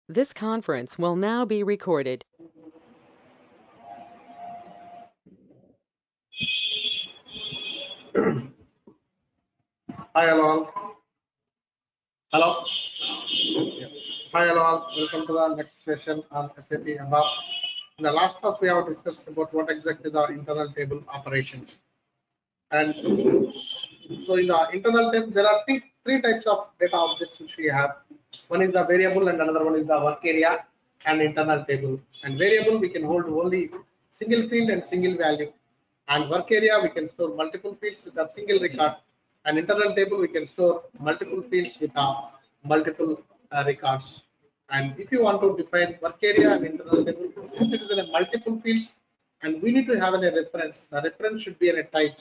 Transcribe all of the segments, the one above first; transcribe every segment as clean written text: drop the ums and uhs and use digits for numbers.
This conference will now be recorded. Hi all. Hello. Yeah. Hi all. Welcome to the next session on SAP ABAP. In the last class, we have discussed about what exactly the internal table operations. And so in the internal table, there are three types of data objects which we have. One is the variable and another one is the work area and internal table. And variable, we can hold only single field and single value. And work area, we can store multiple fields with a single record. And internal table, we can store multiple fields with multiple records. And if you want to define work area and internal table, since it is in a multiple fields, and we need to have a reference, the reference should be in a type.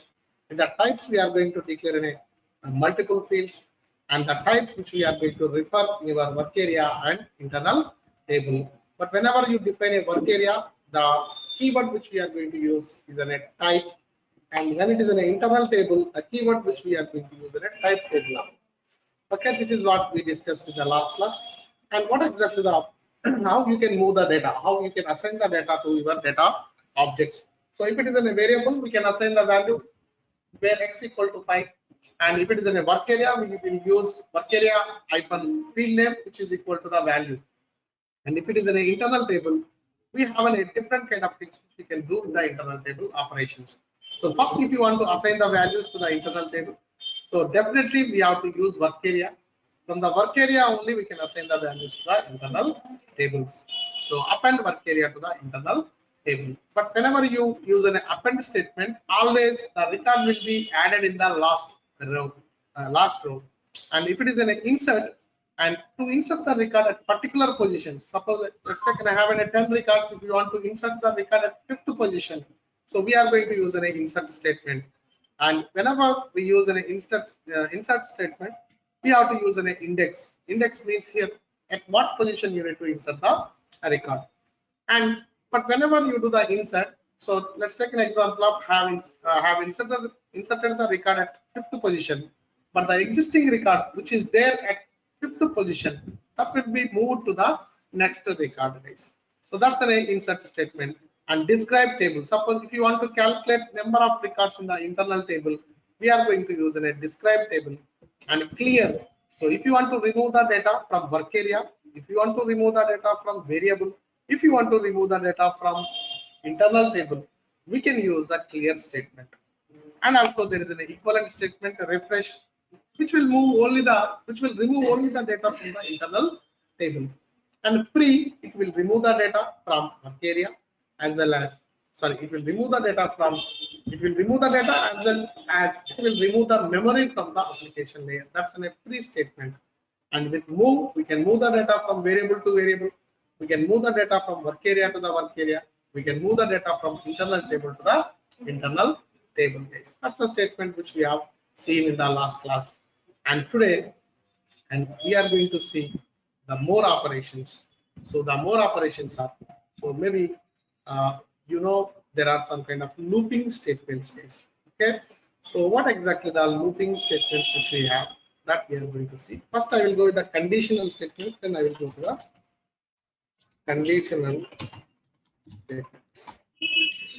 In the types, we are going to declare in a multiple fields, and the types which we are going to refer in your work area and internal table. But whenever you define a work area, the keyword which we are going to use is in a type, and when it is in an internal table, the keyword which we are going to use in a type table. Okay, this is what we discussed in the last class. And what exactly the how you can move the data, how you can assign the data to your data objects. So if it is in a variable, we can assign the value where x equal to 5, and if it is in a work area, we will use work area hyphen field name which is equal to the value. And if it is in an internal table, we have a different kind of things which we can do in the internal table operations. So first, if you want to assign the values to the internal table, so definitely we have to use work area. From the work area only we can assign the values to the internal tables. So append work area to the internal table. But whenever you use an append statement, always the record will be added in the last row. And if it is an insert, and to insert the record at particular position, suppose let's say I have 10 records. If you want to insert the record at 5th position, so we are going to use an insert statement. And whenever we use an insert statement, we have to use an index. Index means here at what position you need to insert the record. And but whenever you do the insert, so let's take an example of have inserted the record at 5th position, but the existing record which is there at 5th position, that will be moved to the next record. So that's an insert statement. And describe table, suppose if you want to calculate number of records in the internal table, we are going to use a describe table. And clear, so if you want to remove the data from work area, if you want to remove the data from variable, if you want to remove the data from internal table, we can use the clear statement. And also there is an equivalent statement, refresh, which will remove only the data from the internal table. And free, it will remove the data from work area as well as it will remove the data as well as it will remove the memory from the application layer. That's a free statement. And with move, we can move the data from variable to variable. We can move the data from work area to the work area. We can move the data from internal table to the internal table. That's the statement which we have seen in the last class. And today, we are going to see the more operations. So the more operations are, so maybe there are some kind of looping statements. Okay, so what exactly the looping statements which we have, that we are going to see. First I will go with the conditional statements, then I will go to the conditional statements.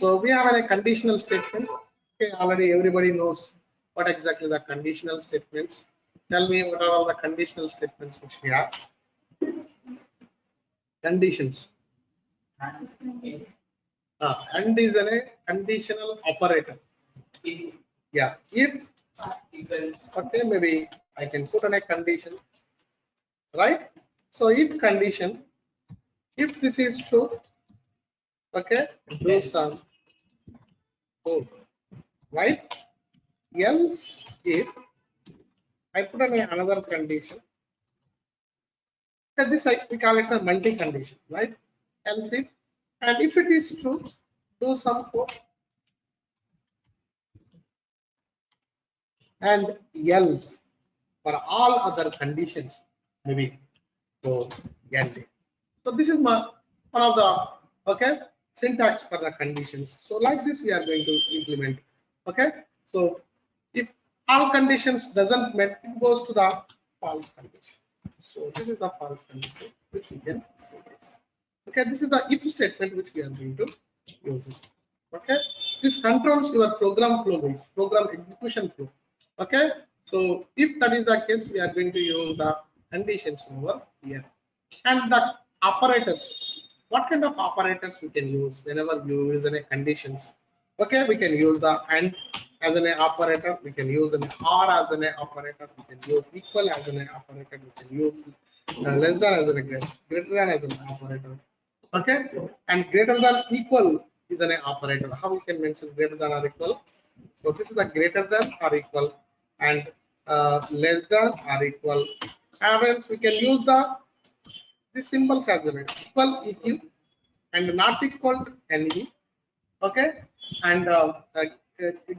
So we have a conditional statements. Okay, already everybody knows what exactly the conditional statements. Tell me what are all the conditional statements which we have. Conditions. And is a conditional operator. Yeah, if okay, maybe I can put on a condition, right? So if condition, if this is true, okay, do some code, right? Else if I put on another condition, this we call it a multi-condition, right? Else if, and if it is true, do some code, and else for all other conditions, maybe so end. So this is one of the syntax for the conditions. So like this we are going to implement. Okay, so if all conditions doesn't met, it goes to the false condition. So this is the false condition which we can see this. Okay, this is the if statement which we are going to use it. Okay, this controls your program flow guys, program execution flow. Okay, so if that is the case, we are going to use the conditions over here. And the operators, what kind of operators we can use whenever you use any conditions? Okay, we can use the and as an operator, we can use an or as an operator, we can use equal as an operator, we can use less than as an greater than as an operator. Okay, and greater than equal is an operator. How we can mention greater than or equal? So this is a greater than or equal, and less than or equal. And else we can use the symbols as well. Equal EQ and not equal NE. Okay, and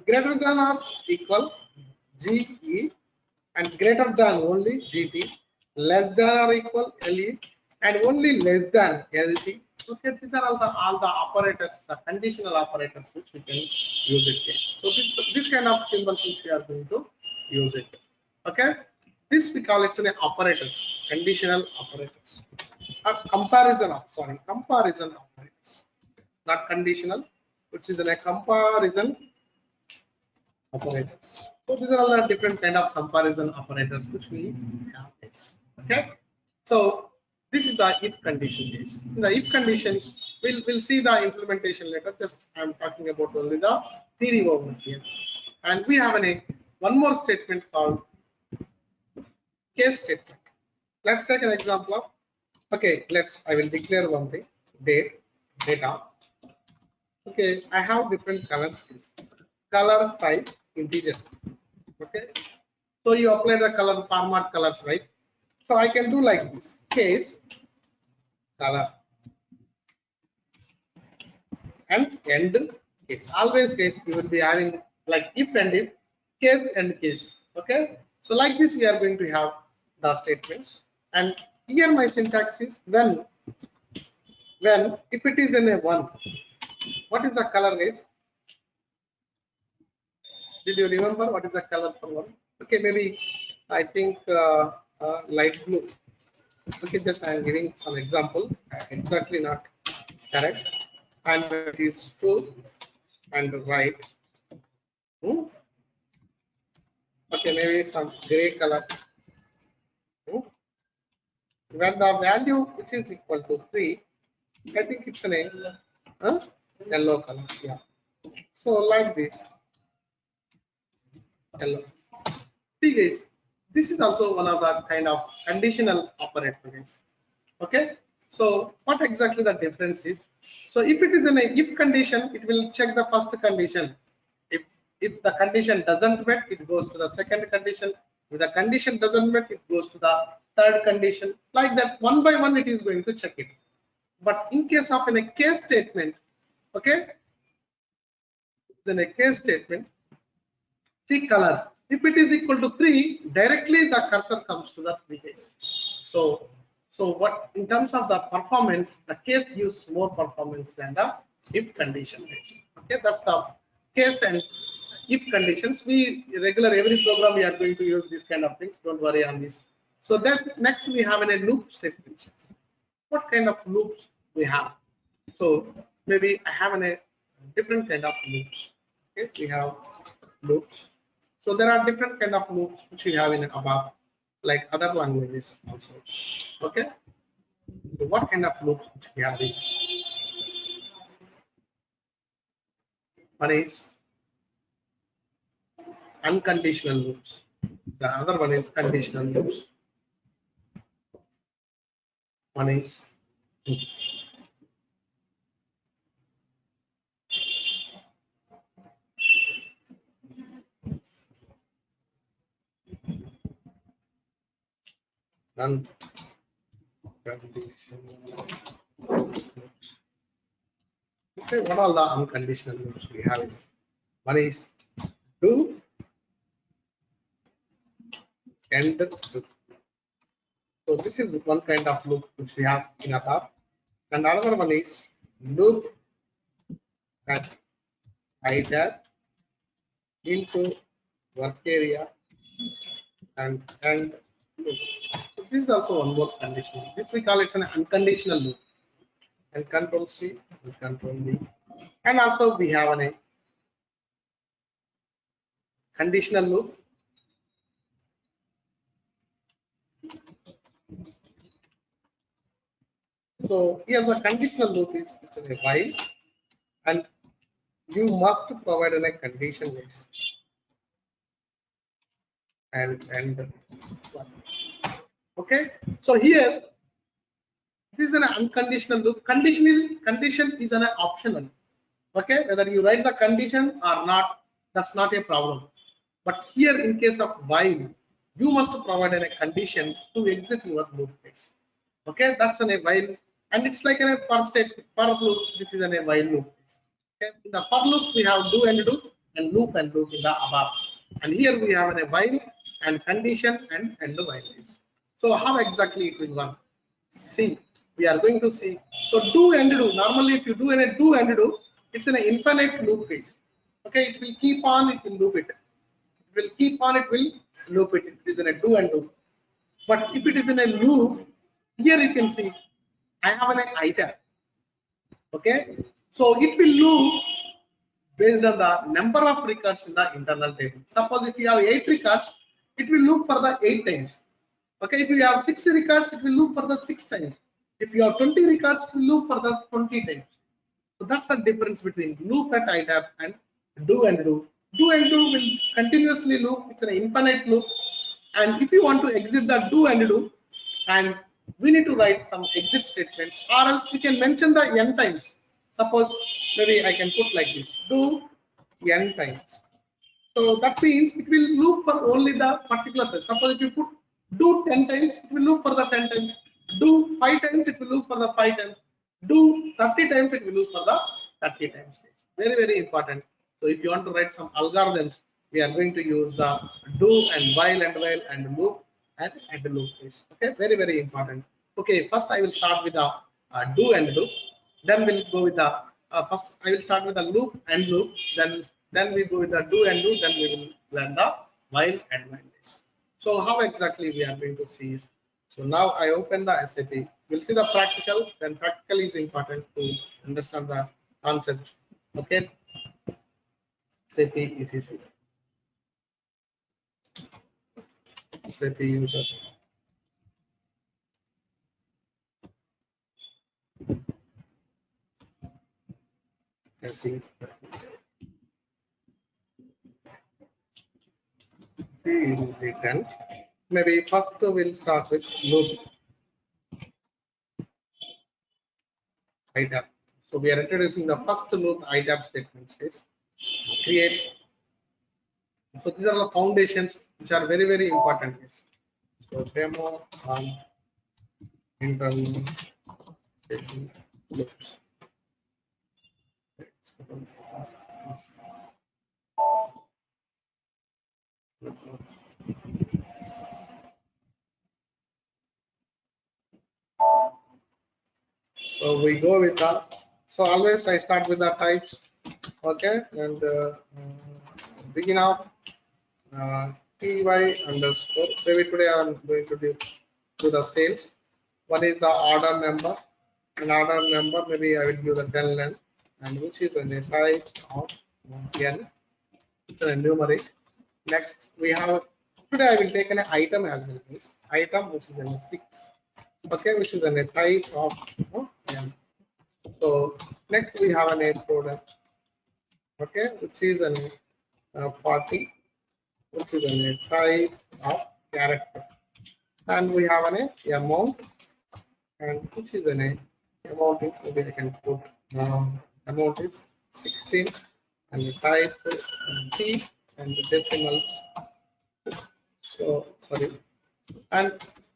greater than or equal GE, and greater than only GT, less than or equal LE, and only less than LT. Okay, these are all the operators, the conditional operators which we can use it case. So this kind of symbols which we are going to use it. Okay, this we call it an operators, conditional operators, or comparison operators, not conditional, which is a comparison operators. So these are all the different kind of comparison operators which we have. Okay, so this is the if condition case. In the if conditions, we'll see the implementation later. Just I'm talking about only the theory over here. And we have one more statement called case statement. Let's take an example of, okay, I will declare one thing, data. Okay, I have different colors, color type integer. Okay, so you apply the color format colors, right? So I can do like this, case color and end case. Always case you will be having like if and if, case and case. Okay, so like this we are going to have the statements, and here my syntax is when if it is in a 1, what is the color guys? Did you remember what is the color for 1? Okay, maybe I think light blue. Okay, just I am giving some example, exactly not correct, and it is true and right. Okay, maybe some gray color. When the value which is equal to 3, I think it's an yellow color. Yeah. So like this, yellow. See guys, this is also one of the kind of conditional operators. Okay. So what exactly the difference is? So if it is an if condition, it will check the first condition. If the condition doesn't met, it goes to the second condition. If the condition doesn't met, it goes to the third condition. Like that, one by one, it is going to check it. But in case of a case statement, okay, then a case statement, see color. If it is equal to 3, directly the cursor comes to the 3 case. So what in terms of the performance, the case gives more performance than the if condition. Okay, that's the case and if conditions. We regular every program we are going to use this kind of things. Don't worry on this. So then next we have a loop statements. What kind of loops we have? So maybe I have a different kind of loops. Okay, we have loops. So there are different kind of loops which we have in ABAP, like other languages also. Okay. So what kind of loops which we have is, one is unconditional loops. The other one is conditional loops. One is unconditional loops. Okay, what are the unconditional loops we have is, one is do, end loop. So this is one kind of loop which we have in ABAP, and another one is loop at either into work area and end loop. This is also one more condition. This we call it's an unconditional loop. And control C and control V. And also we have a conditional loop. So here the conditional loop is it's a while, and you must provide a condition list and okay. So here this is an unconditional loop. Condition is an optional. Okay, whether you write the condition or not, that's not a problem. But here in case of while, you must provide a condition to exit your loop phase. Okay, that's a while, and it's like a for loop. This is a while loop. Okay, in the for loops we have do and loop in the above, and here we have a while and condition and the while is. So how exactly it will work? See, we are going to see. So do and do. Normally, if you do and do and do, it's an infinite loop phase. Okay, it will keep on. It will loop it. It will keep on. It will loop it. It is in a do and do. But if it is in a loop, here you can see I have an item. Okay, so it will loop based on the number of records in the internal table. Suppose if you have 8 records, it will loop for the 8 times. Okay, if you have 6 records, it will loop for the 6 times. If you have 20 records, it will loop for the 20 times. So that's the difference between loop at ITAB and do and do. Do and do will continuously loop. It's an infinite loop. And if you want to exit the do and do, and we need to write some exit statements, or else we can mention the n times. Suppose maybe I can put like this: do n times. So that means it will loop for only the particular time. Suppose if you put do 10 times, it will loop for the 10 times. Do 5 times, it will loop for the 5 times. Do 30 times, it will loop for the 30 times. Very, very important. So if you want to write some algorithms, we are going to use the do and while and loop and loop case. Okay, very, very important. Okay, first I will start with the do and do. Then we'll go with the first I will start with the loop and loop. Then we go with the do and do. Then we will learn the while and while case. So how exactly we are going to see is, so now I open the SAP. We'll see the practical. Then practical is important to understand the concept. Okay. SAP ECC. SAP user. Done. Maybe first we'll start with loop item. So we are introducing the first loop item statement says create. So these are the foundations which are very, very important. So demo on internal loops. So we go with the, so always I start with the types. Okay, and begin of ty underscore. Maybe today I'm going to do the sales. One is the order number, and order number maybe I will give the 10 length, and which is a type of n. It's a numeric. Next we have, today I will take an item as well. This item which is in 6. Okay, which is a type of n. So next we have an product. Okay, which is an 40, which is a type of character, and we have an amount, and which is an amount is, maybe I can put amount is 16, and the type T, and the decimals. So sorry, and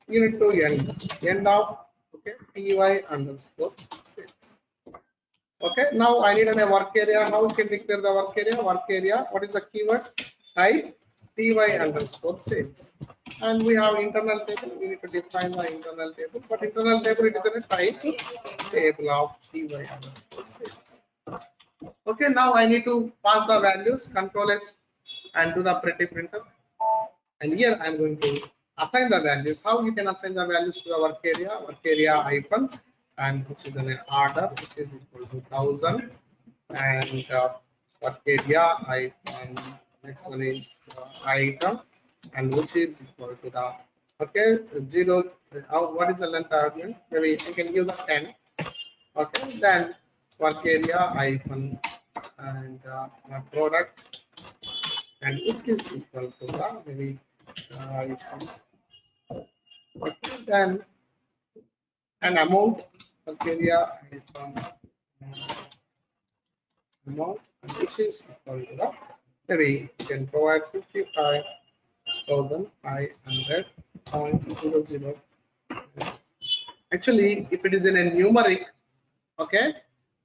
unit to end of, okay, ty underscore sales. Okay, now I need a work area. How we can declare the work area? Work area, what is the keyword? Type ty underscore sales. And we have internal table. We need to define the internal table. But internal table, it is a type table of ty underscore sales. Okay, now I need to pass the values, control S, and do the pretty printer. And here I'm going to assign the values. How you can assign the values to the work area hyphen, and which is an order which is equal to 1000, and work area hyphen, next one is item, and which is equal to the, okay, 0. What is the length argument? Maybe I can give the 10. Okay, then work area hyphen, and product, and it is equal to the maybe hyphen. Okay, then an amount, work area hyphen, amount, which is equal to the, maybe you can provide 55,500.00. Actually, if it is in a numeric, okay,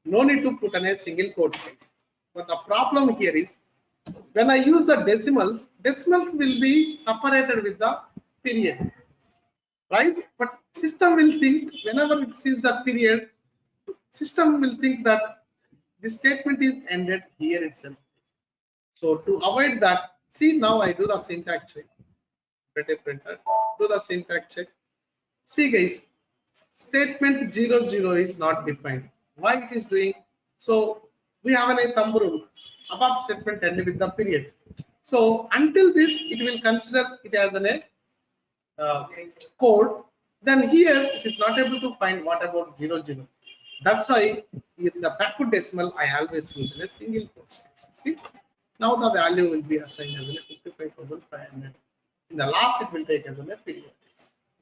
no need to put in a single quote place. But the problem here is when I use the decimals, decimals will be separated with the period, right? But system will think whenever it sees the period, system will think that this statement is ended here itself. So to avoid that, see, now I do the syntax check. Printer, do the syntax check. See guys, statement 00 is not defined. Why it is doing? So we have a thumb rule. Above statement ended with the period. So until this, it will consider it as a code. Then here it is not able to find what about 00. That's why in the backward decimal I always use a single quote. See, now the value will be assigned as 55,500. In the last, it will take as a period.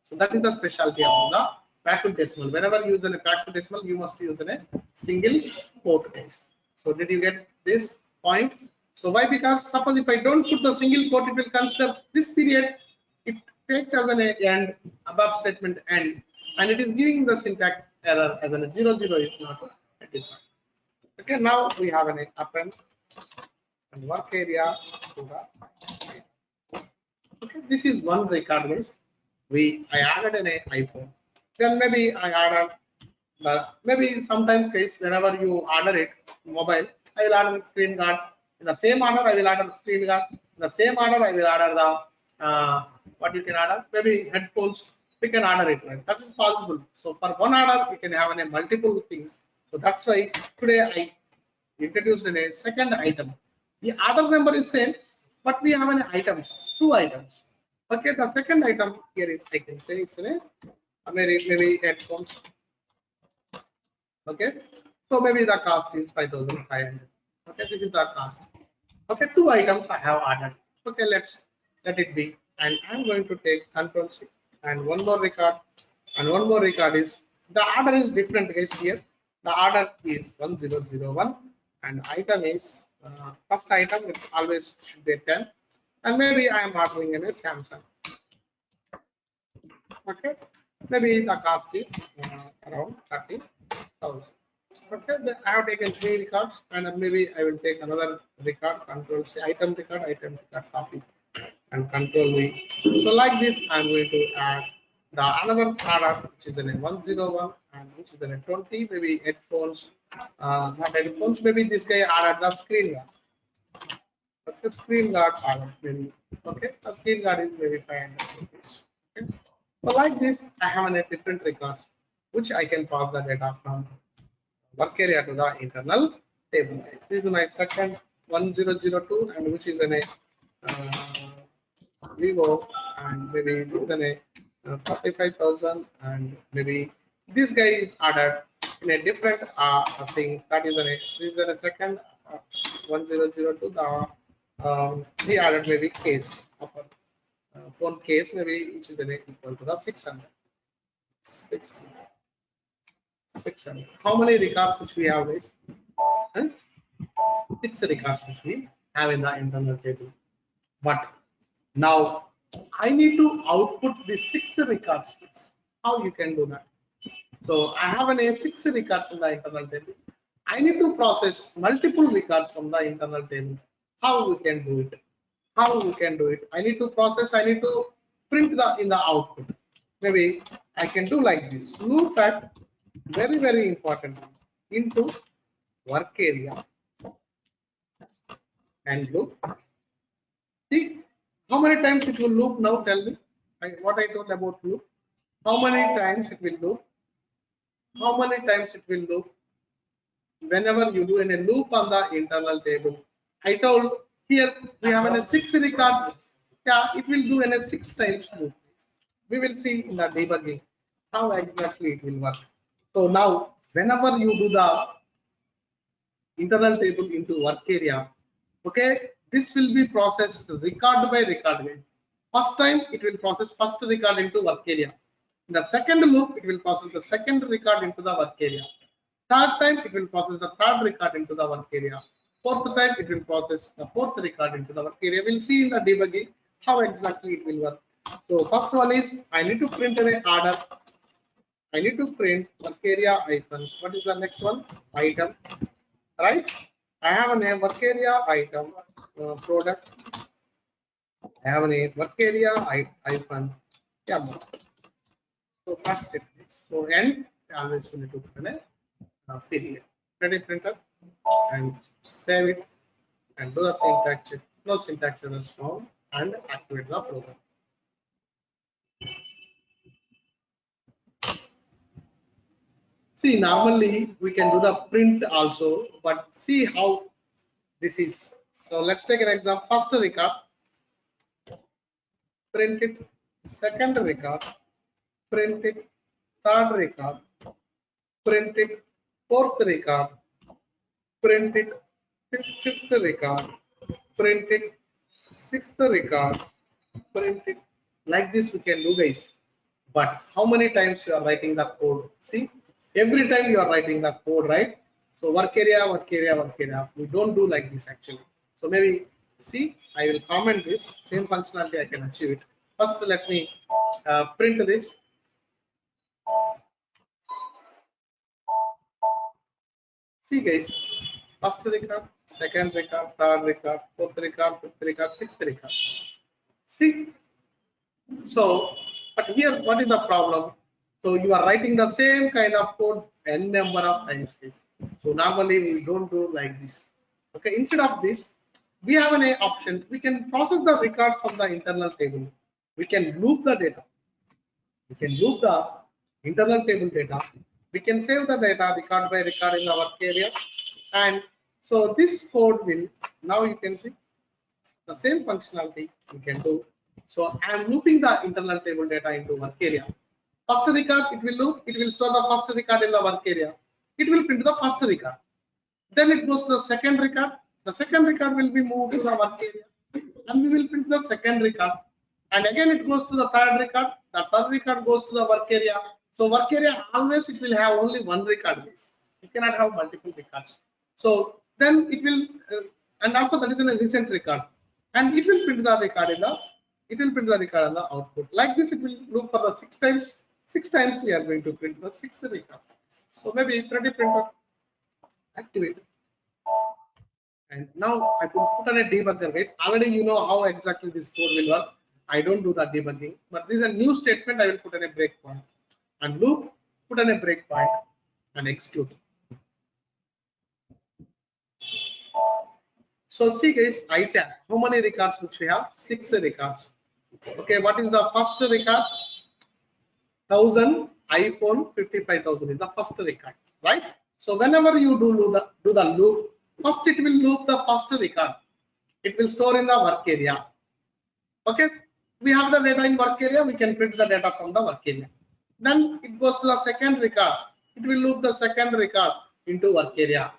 So that is the specialty of the backward decimal. Whenever you use a backward decimal, you must use a single quote case. So did you get this point? So why? Because suppose if I don't put the single quote, it will consider this period. It takes as an end, above statement end, and it is giving the syntax error as a 00 is not defined. Okay, now we have an append and work area to the. Okay, this is one record guys. I added an iPhone. Then maybe I added the, maybe sometimes guys, whenever you order it mobile, I will order the screen guard. In the same order, I will order the screen guard. In the same order, I will order the what you can order, maybe headphones. We can order it, right? That is possible. So for one order, we can have multiple things. So that's why today I introduced a second item. The order number is same, but we have items, 2 items. Okay, the second item here is, I can say it's maybe headphones. Okay, so maybe the cost is 5,500. Okay, this is the cost. Okay, 2 items I have ordered. Okay, let it be, and I'm going to take Control C and one more record, and one more record is the order is different guys here. The order is 1001 and item is first item, it always should be 10, and maybe I am ordering in a Samsung. Okay, maybe the cost is around 30,000. Okay, then I have taken 3 records, and maybe I will take another record, Control C, item record, copy, and Control V. So like this, I'm going to add the another order, which is in 101 and which is in 20, maybe headphones, not headphones, maybe this guy added the screen guard. But the screen guard order, maybe, okay, the screen guard is maybe 500 rupees. Okay. So like this, I have a different records, which I can pass the data from work area to the internal table. This is my second 1002, and which is in Vivo, and maybe this is a 45,000, and maybe this guy is ordered in a different thing. That is this is a second 1002. The he ordered maybe case of a phone case, maybe which is equal to the 600. 600. How many records which we have is 6 records which we have in the internal table. But now I need to output the 6 records. How you can do that? So I have an A6 records in the internal table. I need to process multiple records from the internal table. How we can do it? How we can do it? I need to process. I need to print in the output. Maybe I can do like this. Loop at very important into work area and loop. See how many times it will loop now? Tell me. what I told about loop, how many times it will loop, how many times it will loop whenever you do in a loop on the internal table. I told here we have in a 6 records. Yeah, it will do in a 6 times loop. We will see in the debugging how exactly it will work. So now whenever you do the internal table into work area, okay, this will be processed record by record. First time it will process first record into work area. In the second loop, it will process the second record into the work area. Third time, it will process the third record into the work area. Fourth time, it will process the fourth record into the work area. We'll see in the debugging how exactly it will work. So first one is I need to print an order. I need to print work area hyphen. What is the next one? Item. Right? I have a name work area item product. I have a name work area hyphen. Yeah. So that's it. So end always we need to put a period. Ready printer and save it and do the syntax check. No syntax errors found and activate the program. See, normally we can do the print also, but see how this is. So let's take an example. First record, print it. Second record, print it. Third record, print it. Fourth record, print it. Fifth record, print it. Sixth record, print it. Like this we can do, guys. But how many times you are writing the code? See, every time you are writing the code, right? So work area, work area, work area. We don't do like this actually. So maybe see, I will comment this same functionality. I can achieve it. First, let me print this. See, guys, first record, second record, third record, fourth record, fifth record, sixth record. See, so but here, what is the problem? So you are writing the same kind of code n number of times. So normally we don't do like this. Okay, instead of this, we have an option. We can process the record from the internal table. We can loop the data. We can loop the internal table data. We can save the data record by record in the work area. And so this code will, now you can see the same functionality we can do. So I am looping the internal table data into work area. First record, it will loop, it will store the first record in the work area. It will print the first record. Then it goes to the second record. The second record will be moved to the work area. And we will print the second record. And again it goes to the third record. The third record goes to the work area. So work area always it will have only one record base. You cannot have multiple records. So then it will, and also that is in a recent record. And it will print the record in the, it will print the record on the output. Like this, it will loop for the 6 times. 6 times we are going to print the 6 records. So maybe Freddy printer activate. And now I will put on a debugger, guys. Already you know how exactly this code will work. I don't do the debugging, but this is a new statement. I will put in a breakpoint and loop, put in a breakpoint and execute. So see, guys, iTab. How many records which we have? 6 records. Okay, what is the first record? 1000 iPhone 55,000 is the first record, right? So whenever you do the loop, first it will loop the first record. It will store in the work area. Okay, we have the data in work area. We can print the data from the work area. Then it goes to the second record. It will loop the second record into work area.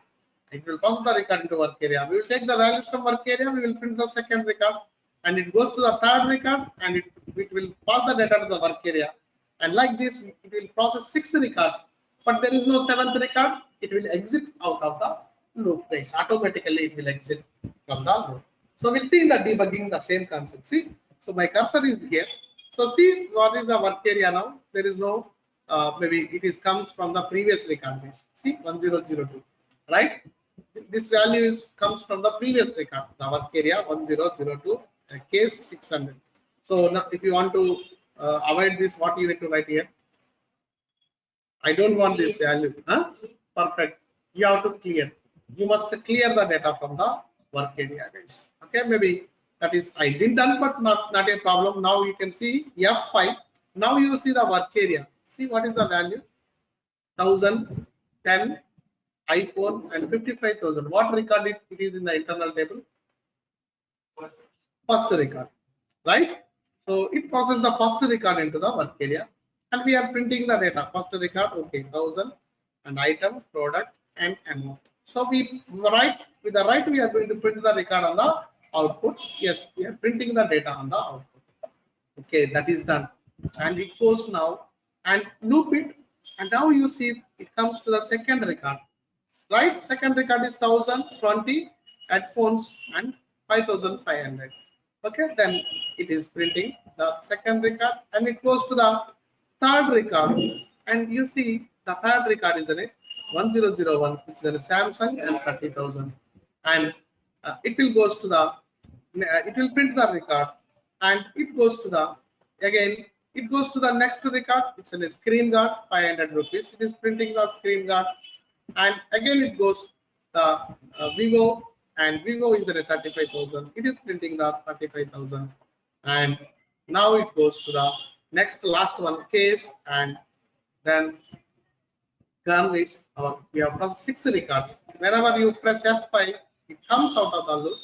It will pass the record into work area. We will take the values from work area. We will print the second record, and it goes to the third record, and it will pass the data to the work area. And like this, it will process 6 records, but there is no 7th record. It will exit out of the loop, guys. Automatically, it will exit from the loop. So we'll see in the debugging the same concept. See, so my cursor is here. So see what is the work area now. There is no maybe it is comes from the previous record base. See 1002, right? This value comes from the previous record. The work area 1002, case 600. So now if you want to avoid this, what you need to write here? I don't want this value. Huh? Perfect. You have to clear. You must clear the data from the work area, guys. Okay, maybe That is, I didn't done, but not a problem. Now you can see F5. Now you see the work area. See what is the value? 1000, 10, iPhone, and 55,000. What record it is in the internal table? First record, right? So it processes the first record into the work area, and we are printing the data. First record, okay, 1000, and item, product, and amount. So we write with the right, we are going to print the record on the output. Yes, we are printing the data on the output. Okay, that is done, and it goes now and loop it, and now you see it comes to the second record, right? Second record is 1020 headphones and 5500. Okay, then it is printing the second record, and it goes to the third record, and you see the third record is in it 1001, which is a Samsung, and 30,000, and it will goes to the it will print the record, and it goes to the again it goes to the next record. It's in a screen guard, 500 rupees. It is printing the screen guard, and again it goes the Vivo, and Vivo is at 35,000. It is printing the 35,000, and now it goes to the next last one case, and then is we have processed 6 records. Whenever you press F5, it comes out of the loop,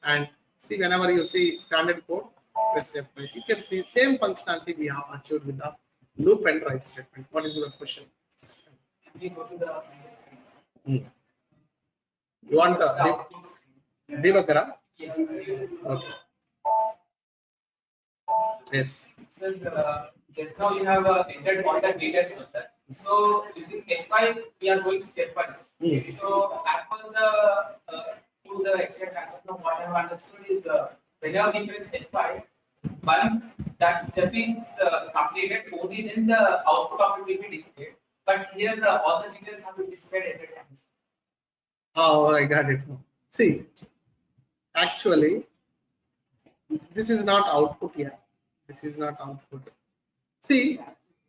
and see whenever you see standard code, press F5. You can see same functionality we have achieved with the loop and write statement. What is your question? We go to the You want the debugger? yes. Okay. Yes. So just now you have entered all the details, sir. So using F5, we are going stepwise. Yes. So as per the to the extent as of now, what I have understood is whenever we press F5, once that step is completed, only then the output of it will be displayed. But here all the details have been displayed at a time. Oh, I got it. See, actually, this is not output yet. This is not output. See,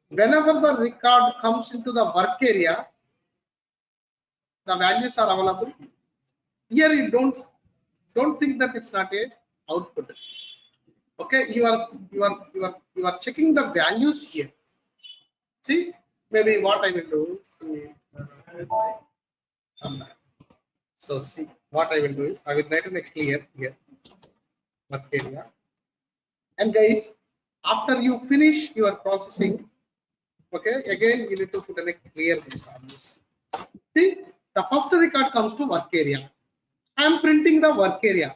whenever the record comes into the work area, the values are available. Here you don't think that it's not a output. Okay, you are checking the values here. See, maybe what I will do. See, so see, what I will do is I will write in a clear here work area. And guys, after you finish your processing, okay, again you need to put in a clear values. See, the first record comes to work area. I am printing the work area.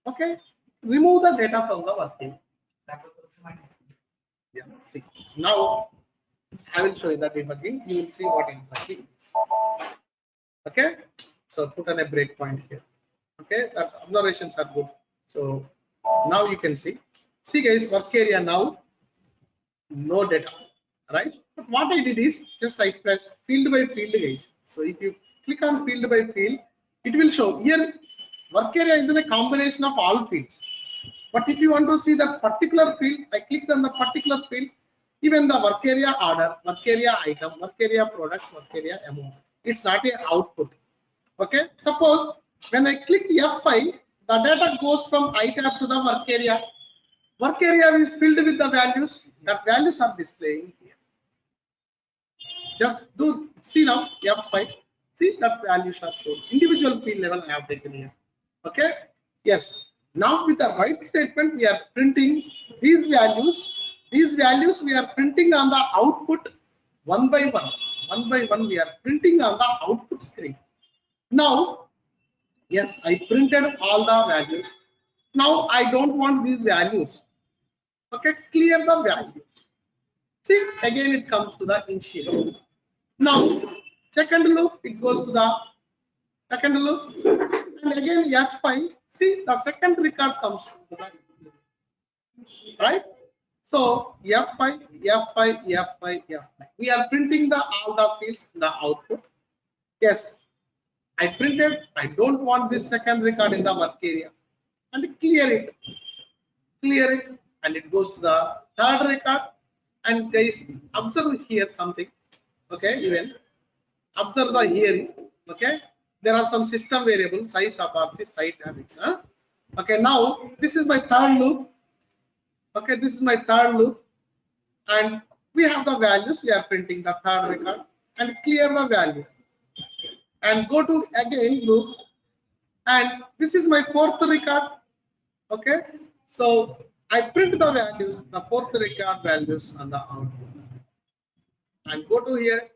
Okay, remove the data from the work area. Yeah, see, now I will show you the debugging. You will see what exactly it is. Okay, so put in a breakpoint here. Okay, that's observations are good. So now you can see guys, work area now no data, right? But what I did is just I press field by field, guys. So if you click on field by field, it will show here work area is in a combination of all fields. But if you want to see that particular field, I clicked on the particular field, even the work area order, work area item, work area product, work area amount. It's not a output. Okay, suppose when I click F5, the data goes from item to the work area. Work area is filled with the values. That values are displaying here. Just do see now F5. See that values are shown. Individual field level I have taken here. Okay. Yes. Now with the write statement, we are printing these values. These values we are printing on the output one by one. One by one we are printing on the output screen. Now, yes, I printed all the values. Now I don't want these values. Okay, clear the values. See, again it comes to the initial. Now, second loop, it goes to the second loop, and again F5. See, the second record comes to the right. So F5, F5, F5, F5. We are printing all the fields in the output. Yes, I printed. I don't want this second record in the work area, and clear it. Clear it. And it goes to the third record, and guys, observe here something. Okay, even observe the here. Okay, there are some system variables, size, apache, site, habits. Okay, now this is my third loop. Okay, this is my third loop, and we have the values. We are printing the third record and clear the value, and go to again loop, and this is my fourth record. Okay, so I print the values, the fourth record values on the output, and go to here,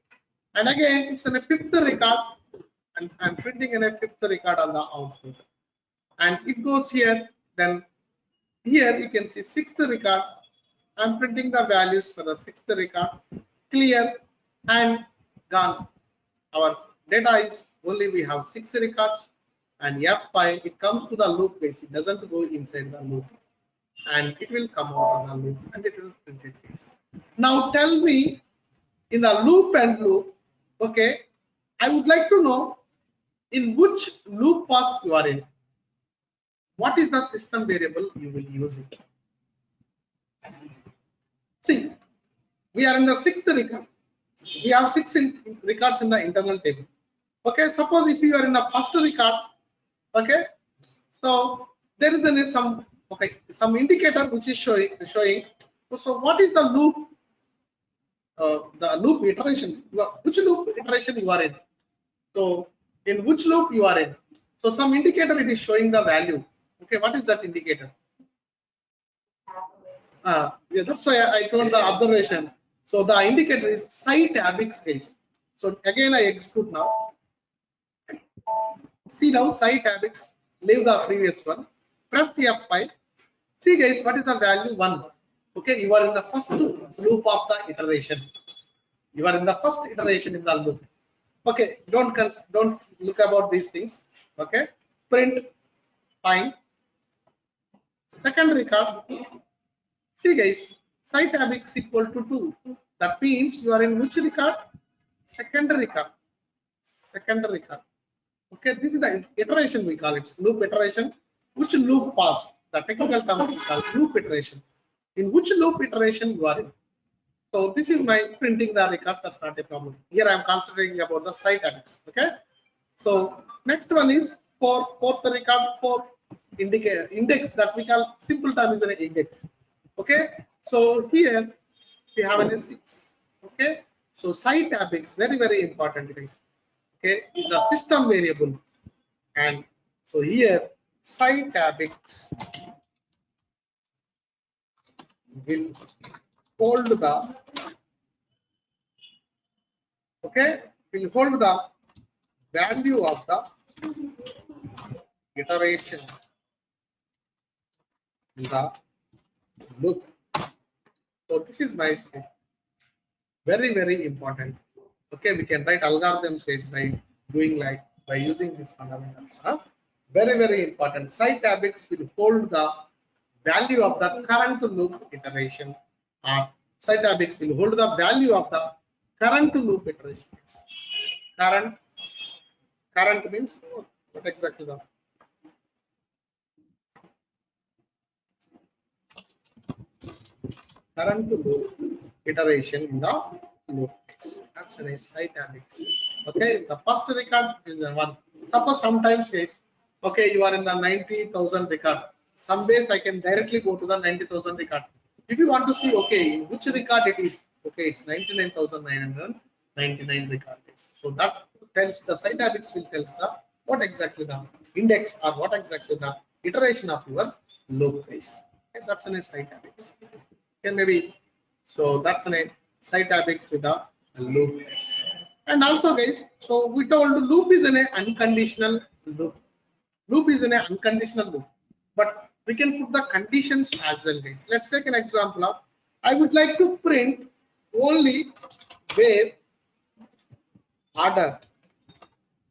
and again it's in a fifth record, and I'm printing in a fifth record on the output, and it goes here. Then here you can see sixth record. I'm printing the values for the sixth record, clear and gone. Our data is only we have 6 records, and F5 it comes to the loop base. It doesn't go inside the loop, and it will come out of the loop and it will print it. Now tell me, in the loop and loop, okay, I would like to know in which loop pass you are in. What is the system variable you will use it? See, we are in the sixth record. We have 6 records in the internal table. Okay, suppose if you are in the first record, okay, so there is some indicator which is showing. So what is the loop? The loop iteration. Which loop iteration you are in? So in which loop you are in? So some indicator it is showing the value. Okay, what is that indicator? Yeah, that's why I told the observation. So the indicator is site ABIX case. So again I execute now. See now site ABIX, leave the previous one, press F5. See guys, what is the value? 1. Okay, you are in the first loop of the iteration. You are in the first iteration in the loop. Okay, don't look about these things. Okay, print, fine. Second record. See guys, site ABIX equal to 2. That means you are in which record? Second record. Second record. Okay, this is the iteration we call it, loop iteration. Which loop pass? The technical term we call loop iteration. In which loop iteration you are in? So this is my printing the records. That's not a problem. Here I am concentrating about the site ABIX. Okay. So next one is fourth record, 4 index that we call simple term is an index. Okay. So here we have an S6. Okay. So site ABIX very important guys. Okay, is the system variable, and so here site ABIX will hold the value of the iteration in the loop. So this is my step. Very important. Okay, we can write algorithms by doing by using these fundamentals. Very important. Site ABIX will hold the value of the current loop iteration. Site ABIX will hold the value of the current loop iteration. Current means what exactly the current loop iteration in the loop. That's a site ABIX. Okay, the first record is the one. Suppose sometimes says, okay, you are in the 90,000 record. Some base I can directly go to the 90,000 record. If you want to see, okay, in which record it is, okay, it's 99,999 record is. So that tells the site ABIX will tell the what exactly the index or what exactly the iteration of your loop is. Okay, that's a site ABIX. Okay, maybe so that's a site ABIX with a loop. And also guys, so we told loop is an unconditional loop. Loop is an unconditional loop, but we can put the conditions as well guys. Let's take an example of, I would like to print only where order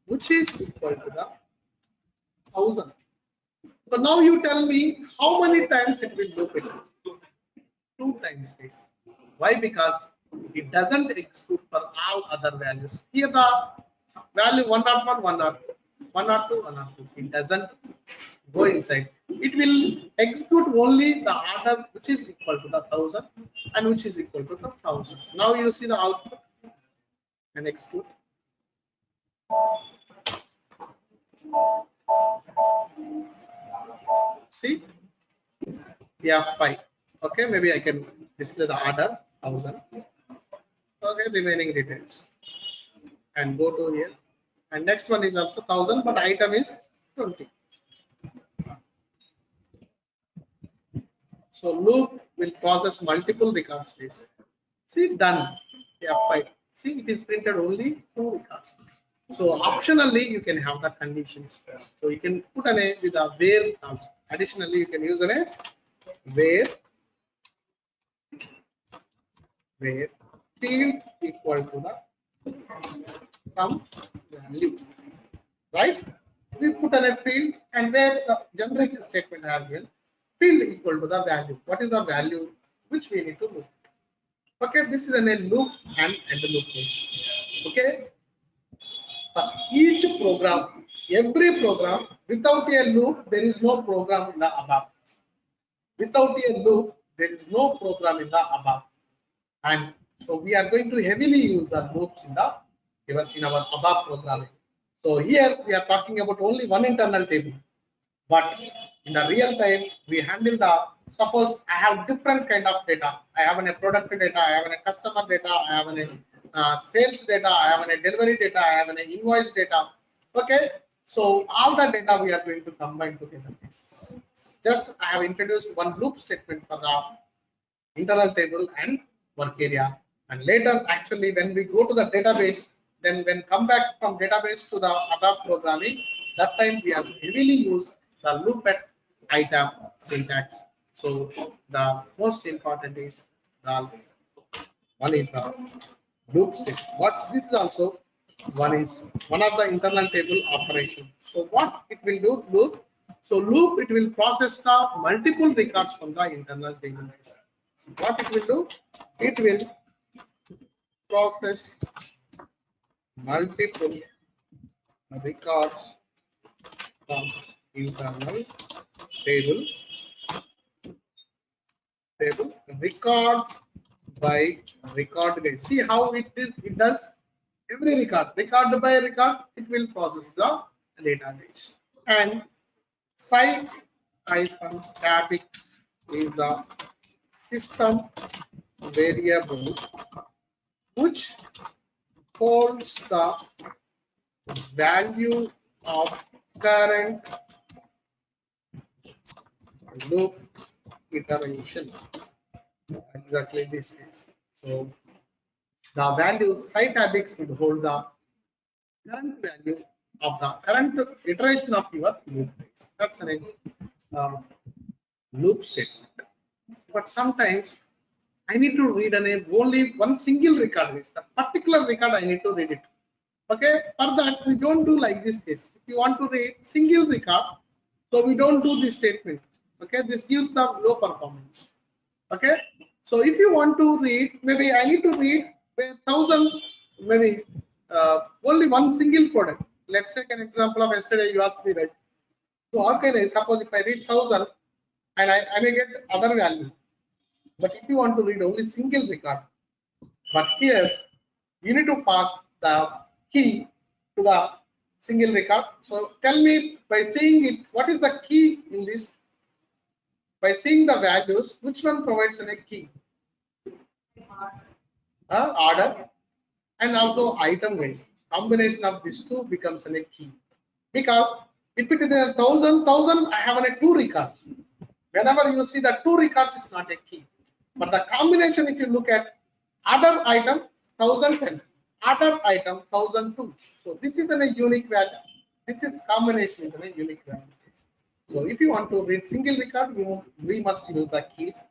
which is equal to the 1000. So now you tell me how many times it will loop it. 2 times guys. Why? Because it doesn't execute for all other values. Here the value 101, 102, 102, 102. It doesn't go inside. It will execute only the order which is equal to the 1000 and which is equal to the 1000. Now you see the output and execute. See, we have 5. Okay, maybe I can display the order 1000. Okay, remaining details and go to here. And next one is also 1000, but item is 20. So loop will process multiple record space. See, done. We have 5. See, it is printed only 2 records. So optionally, you can have the conditions. So you can put an a with a where also. Additionally, you can use an a where field equal to the some value, right? We put an a field and where the generic statement has been field equal to the value. What is the value which we need to loop? Okay, this is an a loop and the loop case. Okay, each program, every program, without a loop, there is no program in the above. Without a loop, there is no program in the above. And so we are going to heavily use the loops in our above programming. So here we are talking about only one internal table, but in the real time we handle the, suppose I have different kind of data. I have a product data, I have a customer data, I have a sales data, I have a delivery data, I have an invoice data. Okay, so all the data we are going to combine together. Just I have introduced one loop statement for the internal table and work area, and later actually when we go to the database, then when come back from database to the above programming, that time we have heavily used the loop at item syntax. So the most important is the one is the loop statement. What this is also one is one of the internal table operation. So what it will do, loop. So loop, it will process the multiple records from the internal table. So what it will do, it will process multiple records from internal table record by record. Guys, see how it is, it does every record by record, it will process the database. And site-tabix is the system variable which holds the value of current loop iteration. Exactly this is. So the value site-tabix will hold the current value of the current iteration of your loop base. That's an loop statement. But sometimes I need to read only one single record. Is the particular record I need to read it. Okay, for that we don't do like this case. If you want to read single record, so we don't do this statement. Okay, this gives the low performance. Okay, so if you want to read, maybe I need to read 1000, maybe only one single product. Let's take an example of yesterday you asked me, right? So how can I, suppose if I read 1000 and I may get other value, but if you want to read only single record, but here you need to pass the key to the single record. So tell me, by saying it, what is the key in this? By seeing the values, which one provides a key? Order and also item wise. Combination of these two becomes a key. Because if it is 1000, I have 2 records. Whenever you see the 2 records, it's not a key. But the combination, if you look at order item 1010, order item 1002. So this is a unique value. This is combination is a unique value. So if you want to read single record, we must use the keys,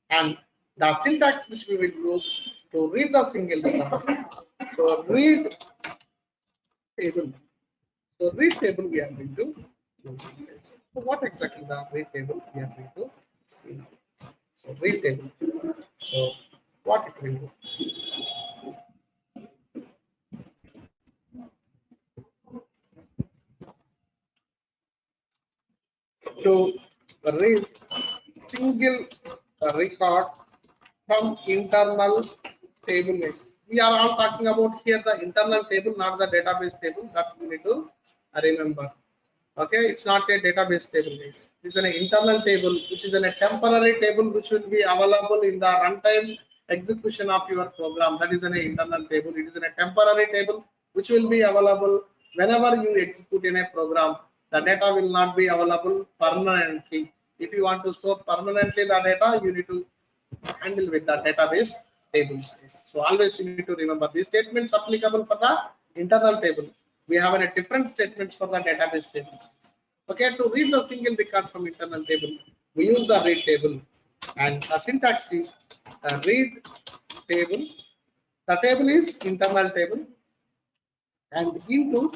and the syntax which we will use to read the single record. So read table. So read table we are going to use this. So what exactly the read table we are going to see now. So read table. So what it will do. To read single record from internal table base. We are all talking about here the internal table, not the database table. That we need to remember. Okay, it's not a database table, guys. This is an internal table, which is a temporary table, which will be available in the runtime execution of your program. That is an internal table. It is a temporary table which will be available whenever you execute in a program. The data will not be available permanently. If you want to store permanently the data, you need to handle with the database tables. So always you need to remember these statements applicable for the internal table. We have a different statements for the database tables. Okay, to read the single record from internal table, we use the read table, and the syntax is read table. The table is internal table, and into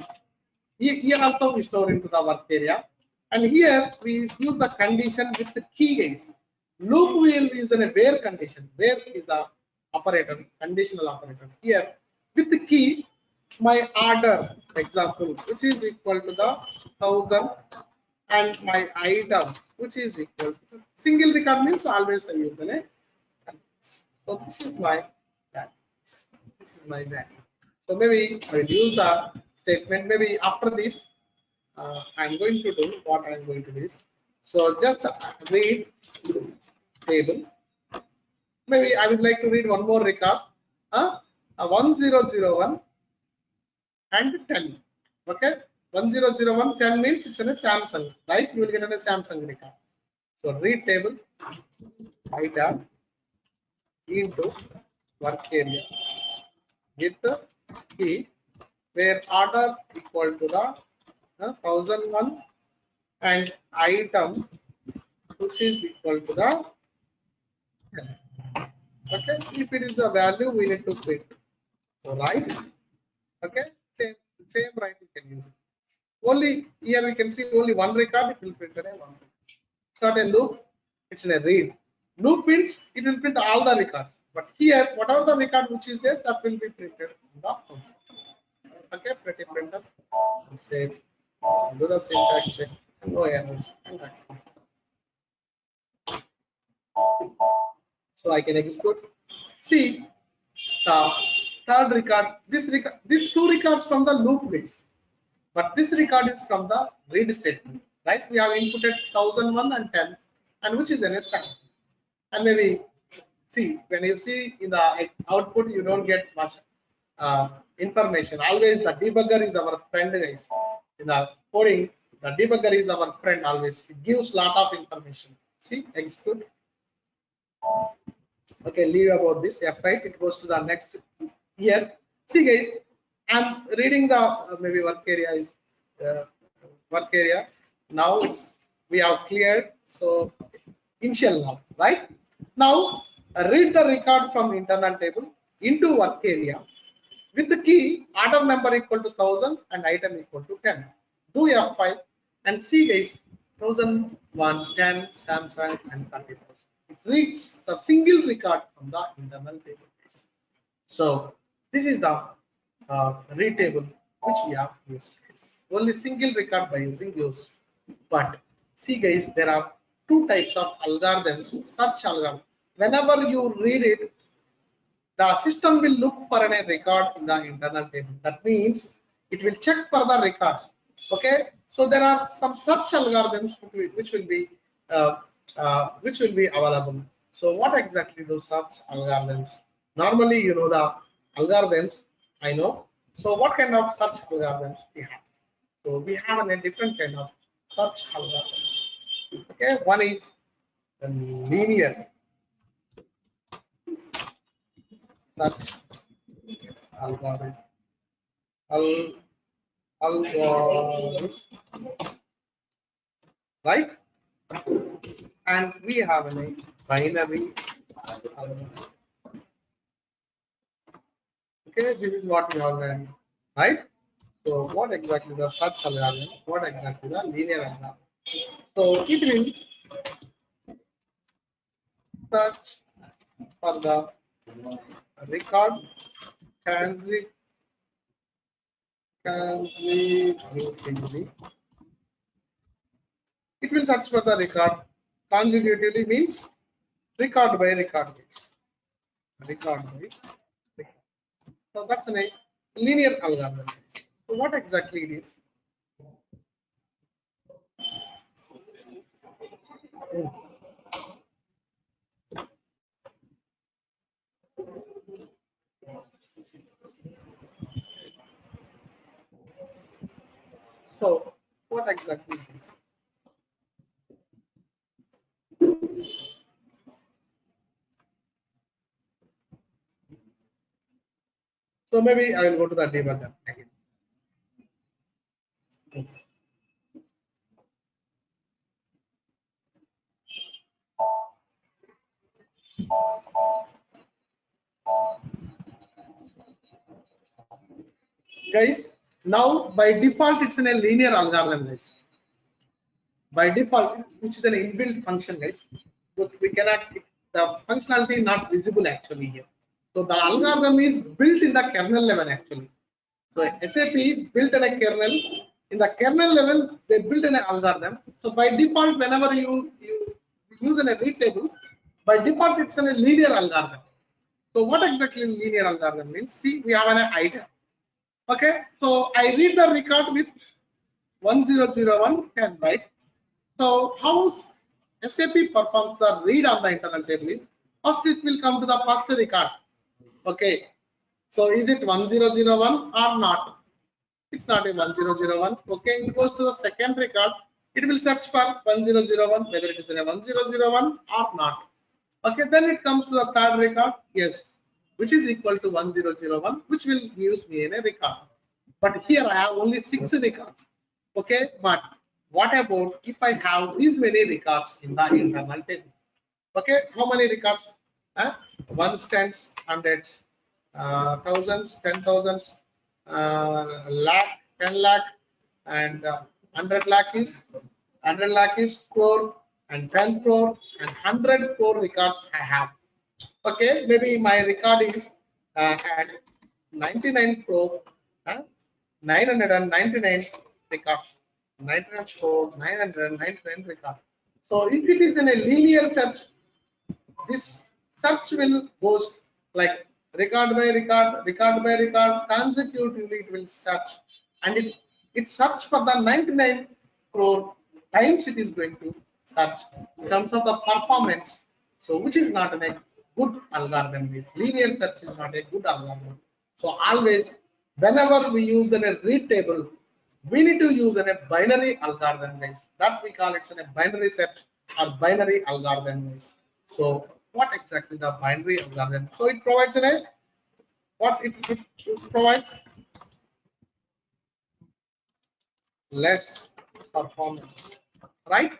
here also we store into the work area, and here we use the condition with the key, guys. Loop will is in a where condition. Where is the operator, conditional operator. Here with the key, my order example, which is equal to the 1000, and my item, which is equal to single record, means always I use in a. So this is my value. This is my value. So maybe I will use the statement. Maybe after this, I'm going to do what I'm going to do is, so just read table. Maybe I would like to read one more record, 1001 and 10. Okay, 1001 10 means it's in a Samsung, right? You will get in a Samsung record. So read table item into work area with the key where order equal to the 1001 and item which is equal to the 10. Okay, if it is the value, we need to print. So right, okay, same right we can use it. Only here we can see only one record, it will print a one. It's not a loop, it's in a read. Loop means it will print all the records, but here whatever the record which is there, that will be printed in the output. Okay, pretty printer, save, do the syntax check, no errors, and that's it. So I can execute. See the third record, these two records from the loop base, but this record is from the read statement, right? We have inputted 1001 and 10, and which is an Samsung. And maybe see, when you see in the output, you don't get much information. Always the debugger is our friend, guys. In the coding, the debugger is our friend always. It gives lot of information. See, execute. Okay, leave about this F8. It goes to the next here. See, guys, I'm reading the maybe work area is work area. Now it's we have cleared. So initial now, right? Now read the record from internal table into work area with the key order number equal to 1000 and item equal to 10. Do F5 and see, guys, 1001, 10, Samsung, and 30,000. It reads the single record from the internal table. So this is the read table which we have used. Only single record by using use. But see, guys, there are two types of algorithms, search algorithm. Whenever you read it, the system will look for a record in the internal table. That means it will check for the records. Okay, so there are some search algorithms which will be available. So what exactly those search algorithms? Normally, you know the algorithms. I know. So what kind of search algorithms we have? So we have a different kind of search algorithms. Okay, one is linear search algorithm. Algorithms, right? And we have a binary algorithm. Okay, this is what we have learned, right? So what exactly the search algorithm? What exactly the linear algorithm? So it will search for the record consecutively. It will search for the record consecutively, means record by record base. Record by record. So that's a linear algorithm. So what exactly it is? Mm. So what exactly is? So maybe I will go to the debugger again. Guys, now by default it's in a linear algorithm, guys. By default, which is an inbuilt function, guys. But we cannot, the functionality is not visible actually here. So the algorithm is built in the kernel level actually. So SAP built in a kernel. In the kernel level, they built an algorithm. So by default, whenever you use a read table, by default it's in a linear algorithm. So what exactly linear algorithm means? See, we have an item. Okay, so I read the record with 1001 can write. So how SAP performs the read on the internal table is first it will come to the first record. Okay, so is it 1001 or not? It's not a 1001. Okay, it goes to the second record. It will search for 1001 whether it is a 1001 or not. Okay, then it comes to the third record. Yes, which is equal to 1001, which will use me in a record. But here I have only 6 records. Okay, but what about if I have these many records in the internal table? Okay, how many records? Ones, tens, hundreds, thousands, 10,000s, lakh, 10 lakh, and 100 lakh is crore, and 10 crore, and 100 crore records I have. Okay, maybe my record is at 99 crore, 999 records, 99 crore, 999 records. So if it is in a linear search, this search will goes like record by record, record by record, consecutively it will search, and it search for the 99 crore times it is going to search in terms of the performance. So which is not a good algorithm. Is linear search is not a good algorithm. So always whenever we use a read table, we need to use a binary algorithm, guys. That we call it a binary search or binary algorithm, guys. So what exactly the binary algorithm? So it provides a what it provides less performance, right?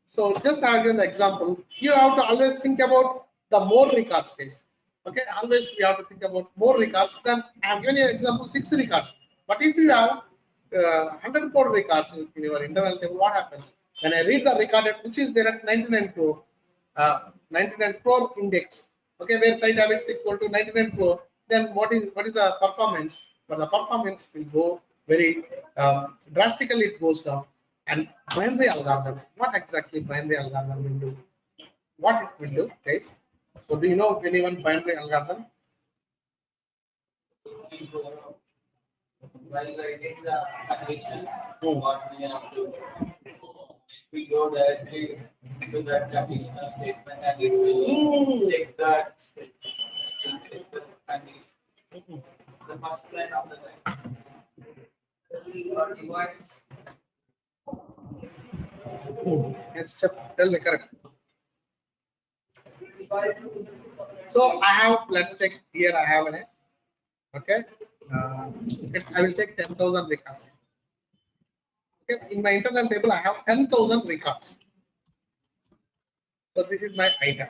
So just I'll give an example. You have to always think about the more records case. Okay, always we have to think about more records. Then I've given you an example 6 records. But if you have 100 crore records in your internal table, what happens? When I read the record which is there at 99 crore, 99 crore index, okay, where site habit is equal to 99 crore, then what is the performance? But the performance will go very drastically, it goes down. And binary algorithm, what exactly binary algorithm will do? What it will do, guys? So do you know anyone binary algorithm? While writing the condition, what we have to we go directly to that conditional statement and it will check that statement. It will check the condition. The first line of the line. Yes, tell me correct. So I have, let's take here I have an okay. I will take 10,000 records. Okay, in my internal table I have 10,000 records. So this is my item.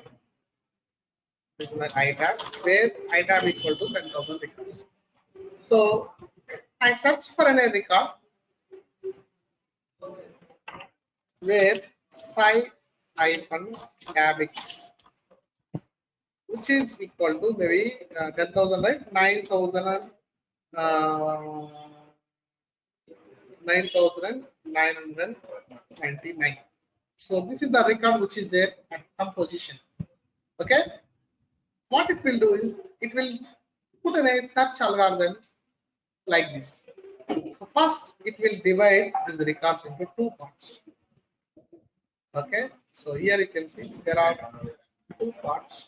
This is my item where item equal to 10,000 records. So I search for an record where psi hyphen cabix, which is equal to maybe 10,000, right? 9,000 uh, 9,999. So this is the record which is there at some position. Okay. What it will do is it will put in a search algorithm like this. So first it will divide these records into 2 parts. Okay, so here you can see there are two parts.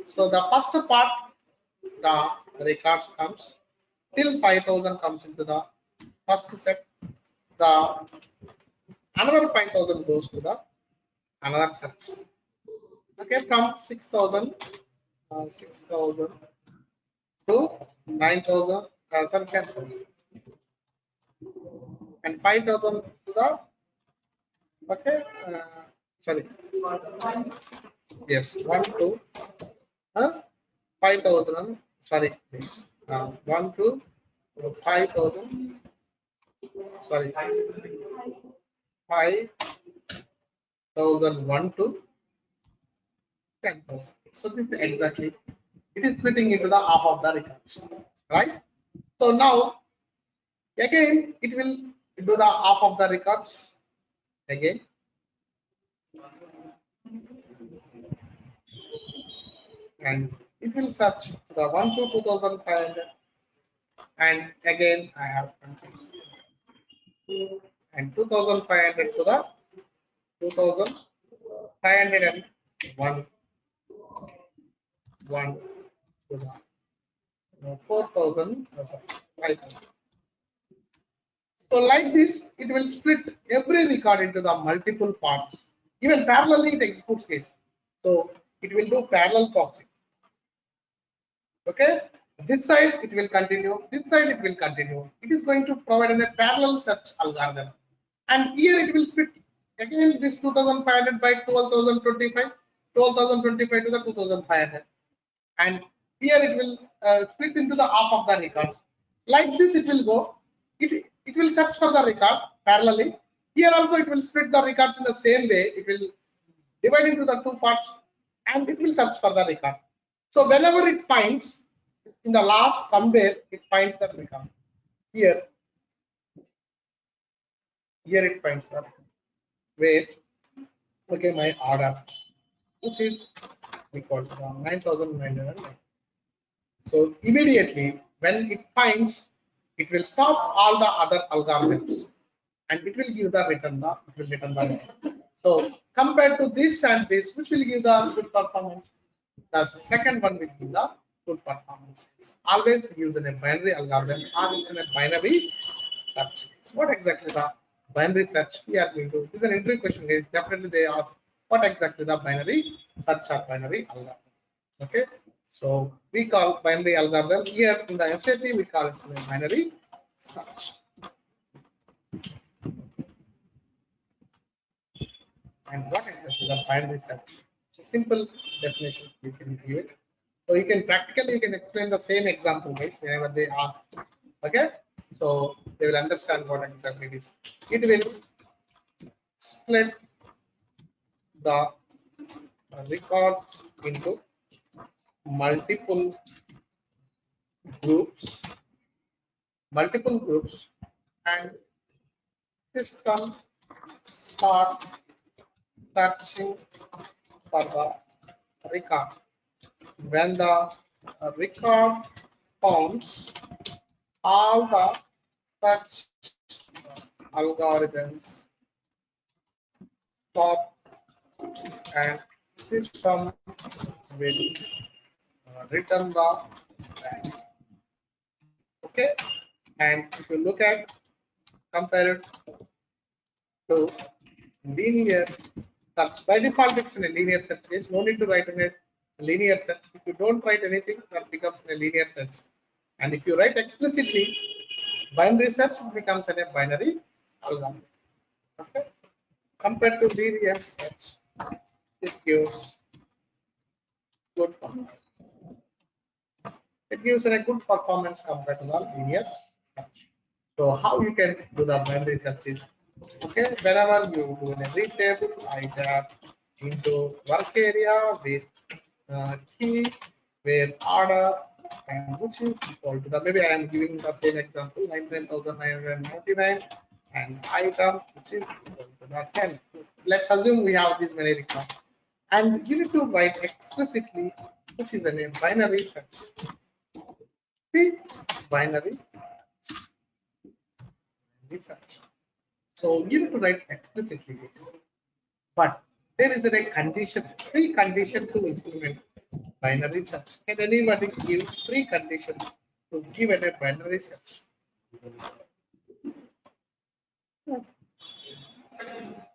So the first part, the records comes till 5,000 comes into the first set. The another 5,000 goes to the another set. Okay, from 6,000 to 9,000, sorry, 10,000, and 5,000 to the, okay, sorry, yes, 1 to 5,000, sorry, please, 1 to 5,000, sorry, 5,001 to 10,000. So this is exactly, it is splitting into the half of the records, right? So now again it will do the half of the records again, and it will search the 1 to 2,500, and again I have confused, and 2,500 to the 2,501, 1 to the 4,000, sorry, 5,000. So like this, it will split every record into the multiple parts. Even parallelly, it executes case. So it will do parallel processing. Okay, this side it will continue, this side it will continue. It is going to provide a parallel search algorithm, and here it will split again this 2,500 by 12,025, 12,025 to the 2,500, and here it will split into the half of the record. Like this, it will go. It will search for the record parallelly. Here also it will split the records in the same way. It will divide into the two parts, and it will search for the record. So whenever it finds in the last somewhere, it finds that record. Here it finds that. Wait, okay, my order, which is equal to 9,909. So immediately when it finds, it will stop all the other algorithms, and it will give the return the, it will return the return. So compared to this and this, which will give the good performance? The second one will give the good performance. Always use in a binary algorithm, or it's in a binary search. So what exactly the binary search we are going to? This is an interview question. Definitely they ask what exactly the binary search or binary algorithm. Okay, so we call binary algorithm here in the SAP, we call it a binary search. And what exactly the binary search? So simple definition you can give it. So you can practically you can explain the same example, guys, whenever they ask. Okay, so they will understand what exactly it is. It will split the records into multiple groups, and system start searching for the record. When the record founds, all the search algorithms stop, and system will return the value. Okay, and if you look at, compare it to linear search, by default it's in a linear search case. No need to write in a linear search. If you don't write anything, that becomes in a linear search, and if you write explicitly binary search, it becomes in a binary algorithm. Okay, compared to linear search, it gives good performance. It gives a good performance compared to the linear search. So how you can do the binary searches? Okay, whenever you do in a read table, either into work area with key, where order, and which is equal to the, maybe I am giving the same example, 99,999, and item which is equal to the 10. Let's assume we have this many records, and you need to write explicitly which is a binary search. See, binary search. So you need to write explicitly this. but there is a condition, precondition to implement binary search. Can anybody give precondition to give a binary search?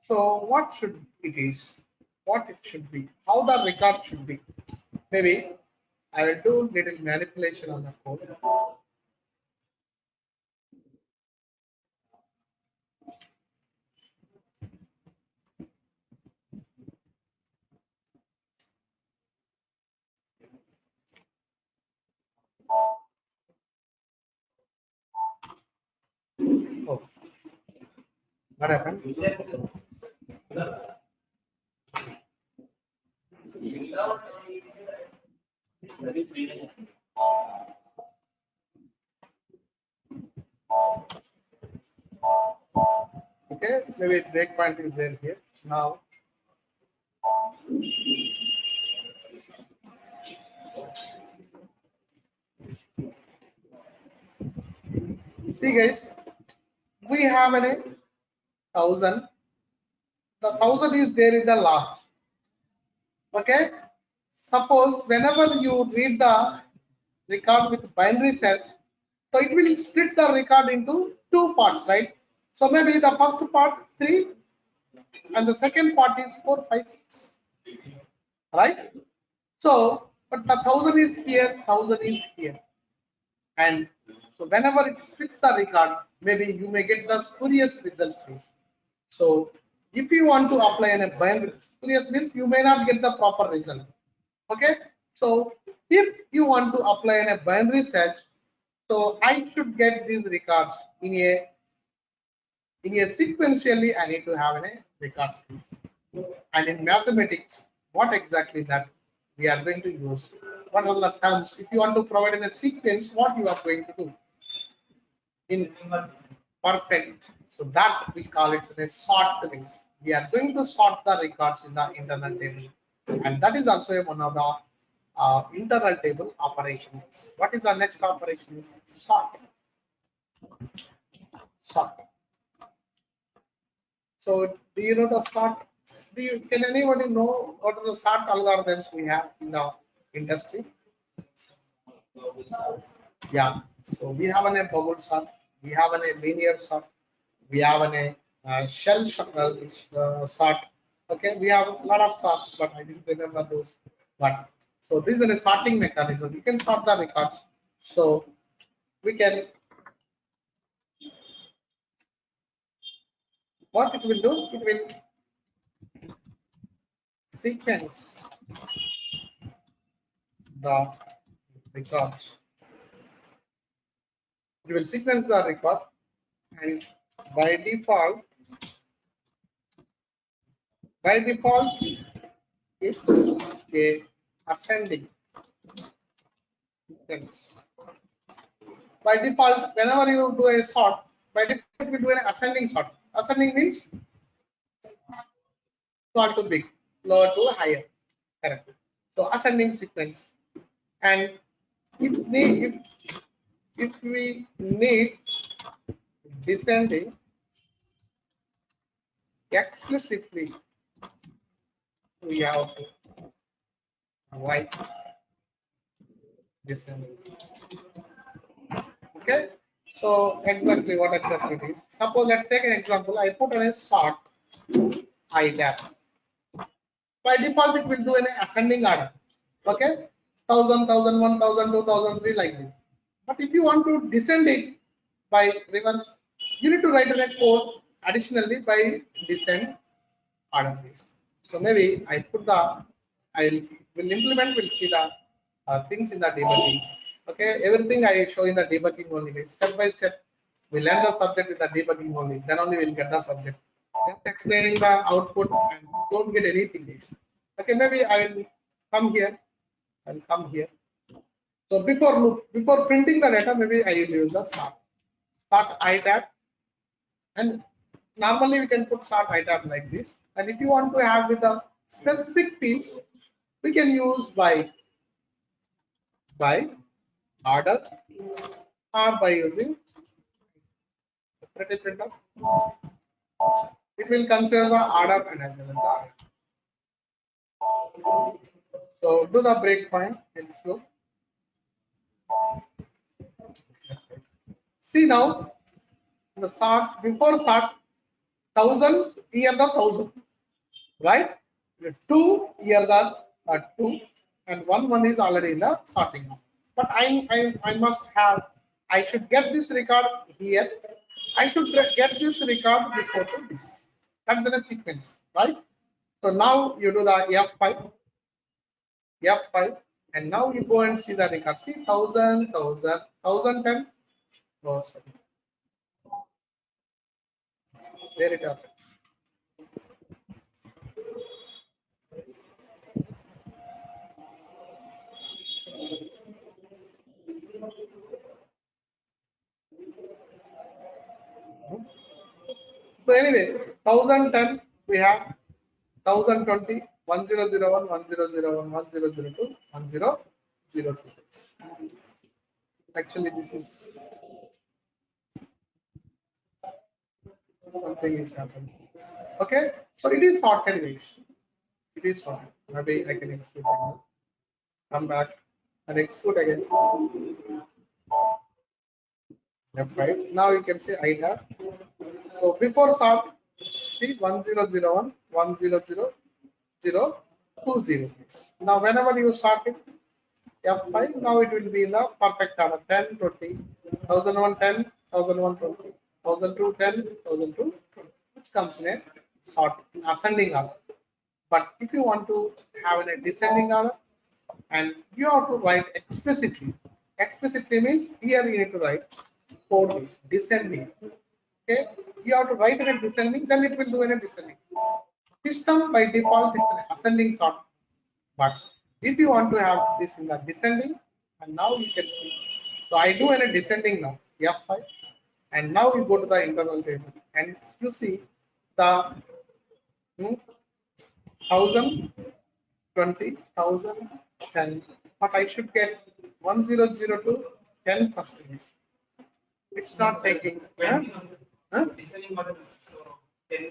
So what should it is? What it should be? How the record should be? Maybe I will do little manipulation on the code. Oh, what happened? Okay, maybe breakpoint is there here. Now, see guys, we have a 1000. The 1000 is there in the last. Okay. Suppose whenever you read the record with binary search, so it will split the record into two parts, right? So maybe the first part 3 and the second part is 4, 5, 6, right? So, but the 1000 is here, 1000 is here, and so whenever it splits the record, maybe you may get the spurious results. So, if you want to apply a binary, spurious means you may not get the proper result. Okay, so if you want to apply a binary search, so I should get these records in a sequentially. I need to have a record space. And in mathematics, what exactly that we are going to use? What are the terms? If you want to provide in a sequence, what you are going to do? In perfect. So that we call it a sort things. We are going to sort the records in the internal table, and that is also one of the internal table operations. What is the next operation? Is sort. Sort. So do you know the sort? Can anybody know what are the sort algorithms we have in the industry? Yeah. So we have a bubble sort, we have a linear sort, we have a shell sort. Okay, we have a lot of sorts, but I didn't remember those. But so this is a sorting mechanism. You can sort the records. So we can, what it will do? It will sequence the records. It will sequence the record, and by default, it's a ascending sequence. By default, whenever you do a sort, by default we do an ascending sort. Ascending means small to big, lower to higher. Correct. So ascending sequence. And if we need descending, explicitly we have to write descending. Okay. So exactly what exactly it is. Suppose let's take an example. I put on a sort IDAP. By default, it will do an ascending order. Okay, 1000, 1001, 1000, 2003 like this. But if you want to descend it by reverse, you need to write a code additionally by descend order base. So maybe I put the, I will implement, we'll see the things in the debugging. Okay, everything I show in the debugging only. Step by step, we learn the subject in the debugging only. Then only we'll get the subject. Just explaining the output and don't get anything. Okay, maybe I will come here and come here. So before printing the data, maybe I will use the sort ITAB, and normally we can put sort ITAB like this. And if you want to have with the specific fields, we can use by order or by using pretty printer. it will consider the order and as well as the order. So do the breakpoint. Let's go. See now the sort before sort 1000 here the 1000, right? The 2 here the 2 and 1 is already in the sorting. But I must have, I should get this record here. I should get this record before to this. That's the sequence, right? So now you do the F5, and now you go and see the record. See 1000, 1000, 1010. Oh, sorry. There it happens. So anyway, 1010 we have 1020, 1001, 1001, 1002, 1002. Actually, this is something is happening. Okay, so it is sorted, guys. It is sorted. Maybe I can execute again. Come back and execute again. F5. Now you can see I have. So before sort, see 1001, 100020. Now whenever you sort it, F5, now it will be in the perfect order 10, 20, 1001, 10, 1001, 20, 1002, 10, 1002, 20, which comes in a sort in ascending order. But if you want to have in a descending order, and you have to write explicitly. Explicitly means here you need to write code is descending. Okay, you have to write in a descending, then it will do in a descending. System by default it's an ascending sort, but if you want to have this in the descending, and now you can see. So I do in a descending now, F5, and now you go to the internal table, and you see the 1000, 20, 1000, 10, but I should get 1002, 10 first is. It's not taking. Huh? Descending order is so 10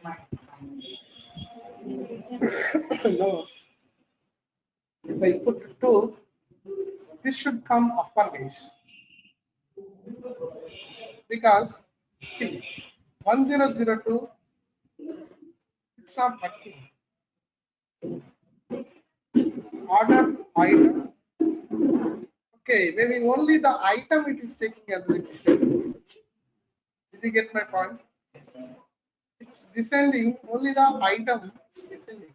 No. If I put 2, this should come uppercase. Because, see, 1002, it's not working. Order item. Okay, maybe only the item it is taking as a descending. Did you get my point? It's descending, only the item is descending,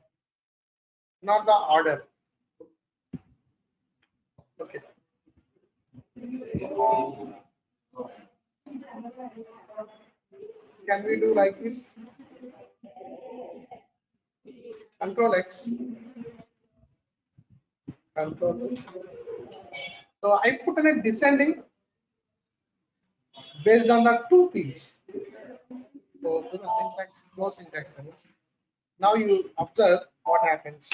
not the order. Okay. Can we do like this? Control X. Control. So I put in a descending based on the 2 fields. So do the syntax, no syntax. Now you observe what happens.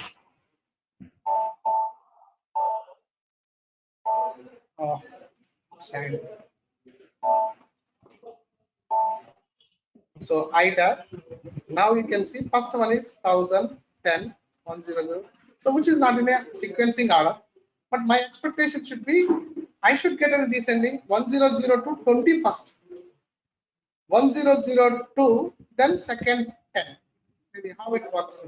So I tab. Now you can see first one is 1000, 10, 100. So which is not in a sequencing order, but my expectation should be I should get a descending 1002 20 first, 1002 then second 10. Maybe how it works.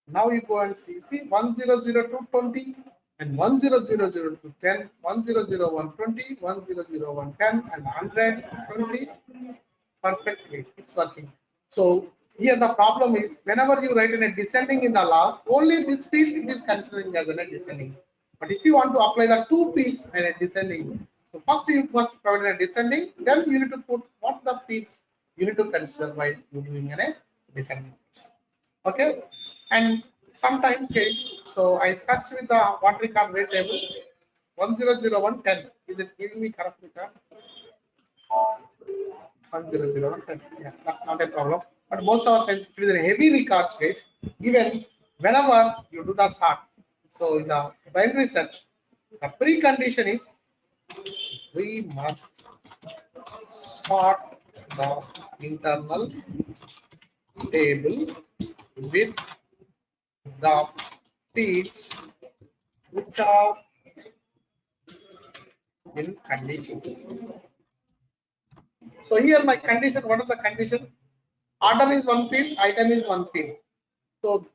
Now you go and see 1002 20 and 1000 10, 1001 20, 1001 10 and 100 20. Perfectly, it's working. So here the problem is whenever you write in a descending in the last, only this field it is considering as a descending. But if you want to apply the 2 fields in a descending, so first you must provide a descending, then you need to put what the fields you need to consider while you doing in a descending. Okay, and sometimes case, so I search with the what record rate table 1001 10. Is it giving me correct record? 1001 10. Yeah, that's not a problem. But most of the times it is a heavy records case. Even whenever you do the sort, so in the binary search, the precondition is we must sort the internal table with the fields which are in condition. So here my condition, what is the condition? Order is one field, item is one field. So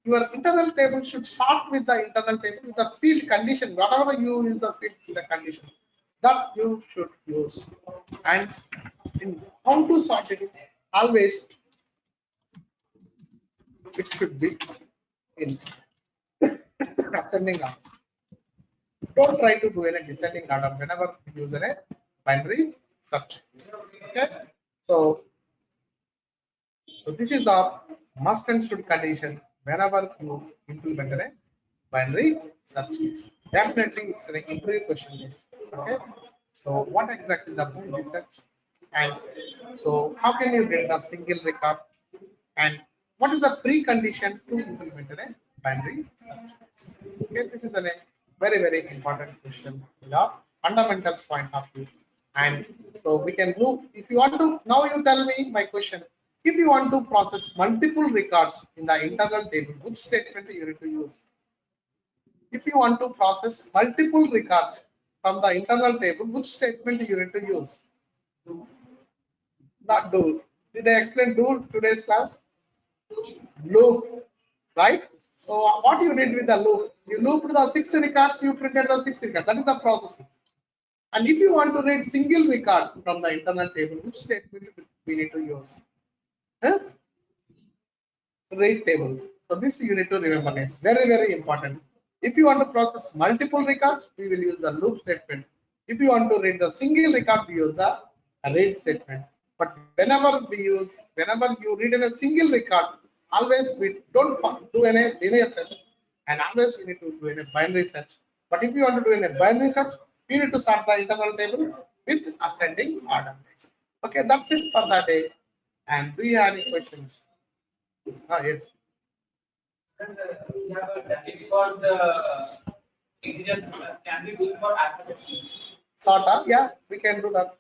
your internal table should start with the internal table with the field condition. Whatever you use the field in the condition that you should use. And in how to sort it is always it should be in ascending order. Don't try to do any descending order whenever you use a binary search. Okay, so this is the must and should condition whenever you implement a binary search. Definitely, it's an interview question. Okay, so what exactly the binary search, and so how can you get a single record, and what is the precondition to implement a binary search? Okay, this is a very important question from the fundamentals point of view. And so we can move. If you want to, now you tell me my question. If you want to process multiple records in the internal table, which statement you need to use? If you want to process multiple records from the internal table, which statement you need to use? Not do. Did I explain do today's class? Loop, right? So what you did with the loop? You looped the 6 records, you printed the 6 records. That is the processing. And if you want to read single record from the internal table, which statement we need to use? Huh? Read table. So this you need to remember. It's very important. If you want to process multiple records, we will use the loop statement. If you want to read the single record, we use the read statement. But whenever you read in a single record, always we don't do any linear search, and always you need to do in a binary search. But if you want to do in a binary search, you need to start the internal table with ascending order. Okay, that's it for that day. And do you have any questions? Yes. Sir, we have a debit for the integers. Can we do it for alphabets? Sort of, yeah, we can do that.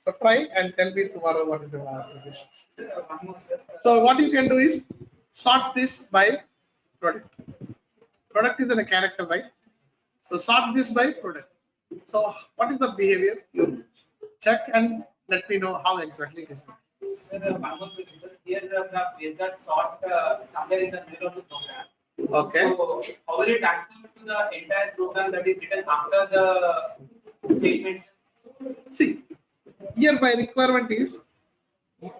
So try and tell me tomorrow what is the application. Sir, one more, sir. So what you can do is sort this by product. Product is in a character, right? So sort this by product. So what is the behavior? You check and let me know how exactly it is. Sir, one more thing, sir. Here we have placed that sort somewhere in the middle of the program. Okay. So how will it access to the entire program that is written after the statements? See, here my requirement is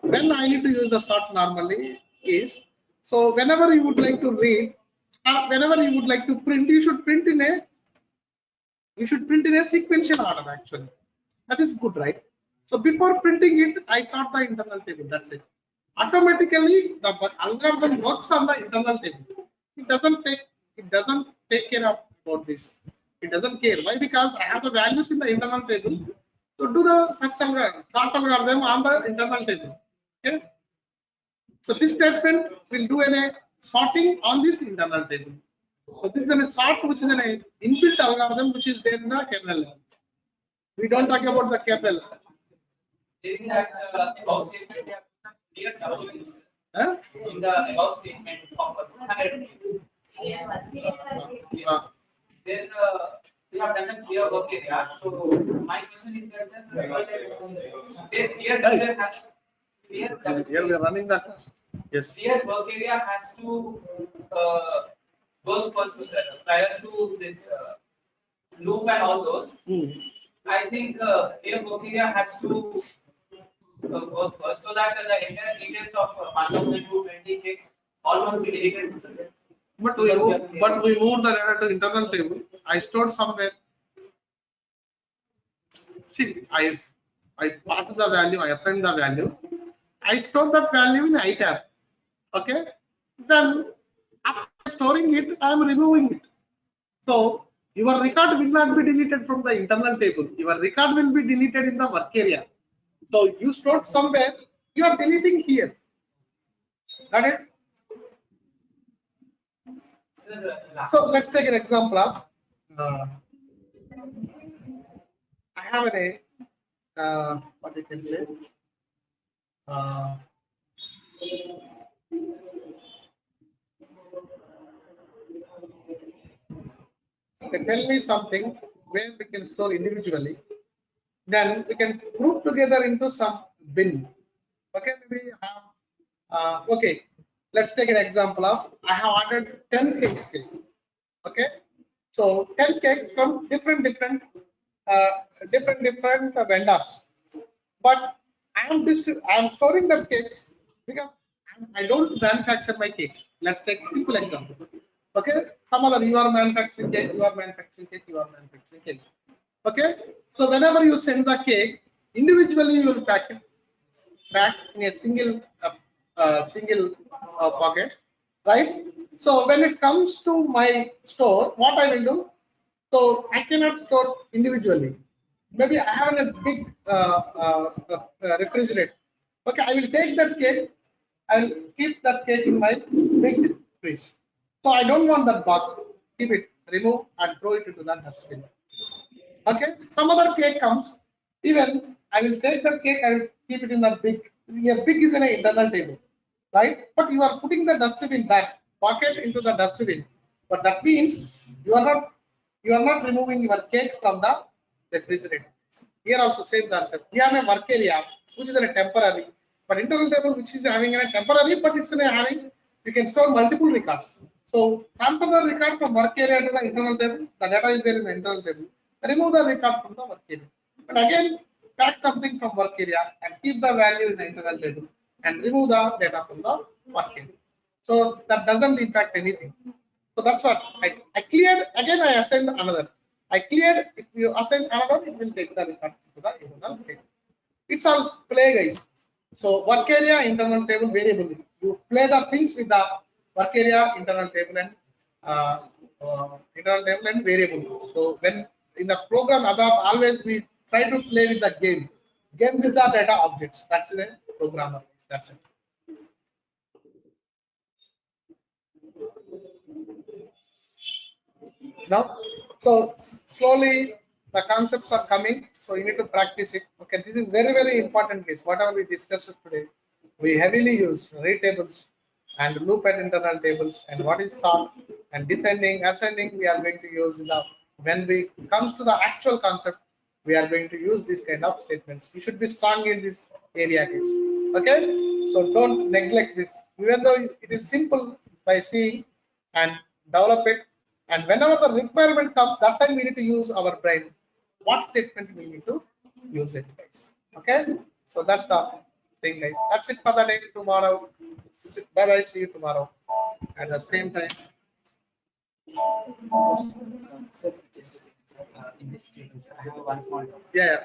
when I need to use the sort normally is, so whenever you would like to read or whenever you would like to print, you should print in a sequential order actually. That is good, right? So before printing it, I sort the internal table. That's it. Automatically, the algorithm works on the internal table. It doesn't take care of about this. It doesn't care. Why? Because I have the values in the internal table. So do the sort algorithm on the internal table. Okay. So this statement will do a sorting on this internal table. So this is a sort which is an inbuilt algorithm which is there in the kernel. We don't talk about the kernel. In that above statement, we have clear double use. Huh? In the above statement of 600 then we have done a clear work area. So my question is that, sir, there clear double has clear double. Here we are running the class. Yes. Clear work area has to work first, sir, prior to this loop and all those. I think clear work area has to work first, so that the entire details of 1020 case all must be deleted. But we moved the data to internal table. I stored somewhere. See, I passed the value, I assigned the value. I stored that value in iTab. Okay. Then after storing it, I am removing it. So your record will not be deleted from the internal table. Your record will be deleted in the work area. So you stored somewhere, you are deleting here. Got it? So let's take an example of I have a what you can say Uh, okay, tell me something where we can store individually. Then we can group together into some bin. Okay, maybe have okay. Let's take an example of I have ordered 10 cakes. Okay, so 10 cakes from uh, different vendors. But I am storing the cakes because I don't manufacture my cakes. Let's take a simple example. Okay, some other you are manufacturing cake, you are manufacturing cake, you are manufacturing cake. Okay, so whenever you send the cake, individually you will pack it back in a single pocket, right? So when it comes to my store, what I will do? So I cannot store individually. Maybe I have a big refrigerator. Okay, I will take that cake. I will keep that cake in my big fridge. So I don't want that box. Keep it, remove and throw it into the dustbin. Okay, some other cake comes. Even I will take the cake. I will keep it in the big. Here, big is an internal table, right? But you are putting the dustbin that pocket into the dustbin. But that means you are not removing your cake from the refrigerator. Here also same concept. We have a work area which is a temporary, but internal table which is having a temporary, but it's in a having you can store multiple records. So transfer the record from work area to the internal table. The data is there in the internal table. Remove the record from the work area. But again, pack something from work area and keep the value in the internal table and remove the data from the work area. So that doesn't impact anything. So that's what I cleared. Again, I assigned another. I cleared. If you assign another, it will take the record to the internal table. It's all play, guys. So work area, internal table, variable. You play the things with the work area, uh, internal table and variable. So when in the program above, always we try to play with the game with the data objects. That's the programmer. That's it. Now, so slowly the concepts are coming. So you need to practice it. Okay, this is very important case. Whatever we discussed today, we heavily use read tables and loop at internal tables and what is sort and descending, ascending. We are going to use in the when we comes to the actual concept. We are going to use this kind of statements. You should be strong in this area, guys. Okay, so don't neglect this. Even though it is simple by seeing and develop it, and whenever the requirement comes, that time we need to use our brain. What statement we need to use it, guys. Okay, so that's the thing, guys. That's it for the day. Tomorrow, bye bye. See you tomorrow at the same time. So just a second, sir. In this statement, sir, I have one small doubt. Yeah.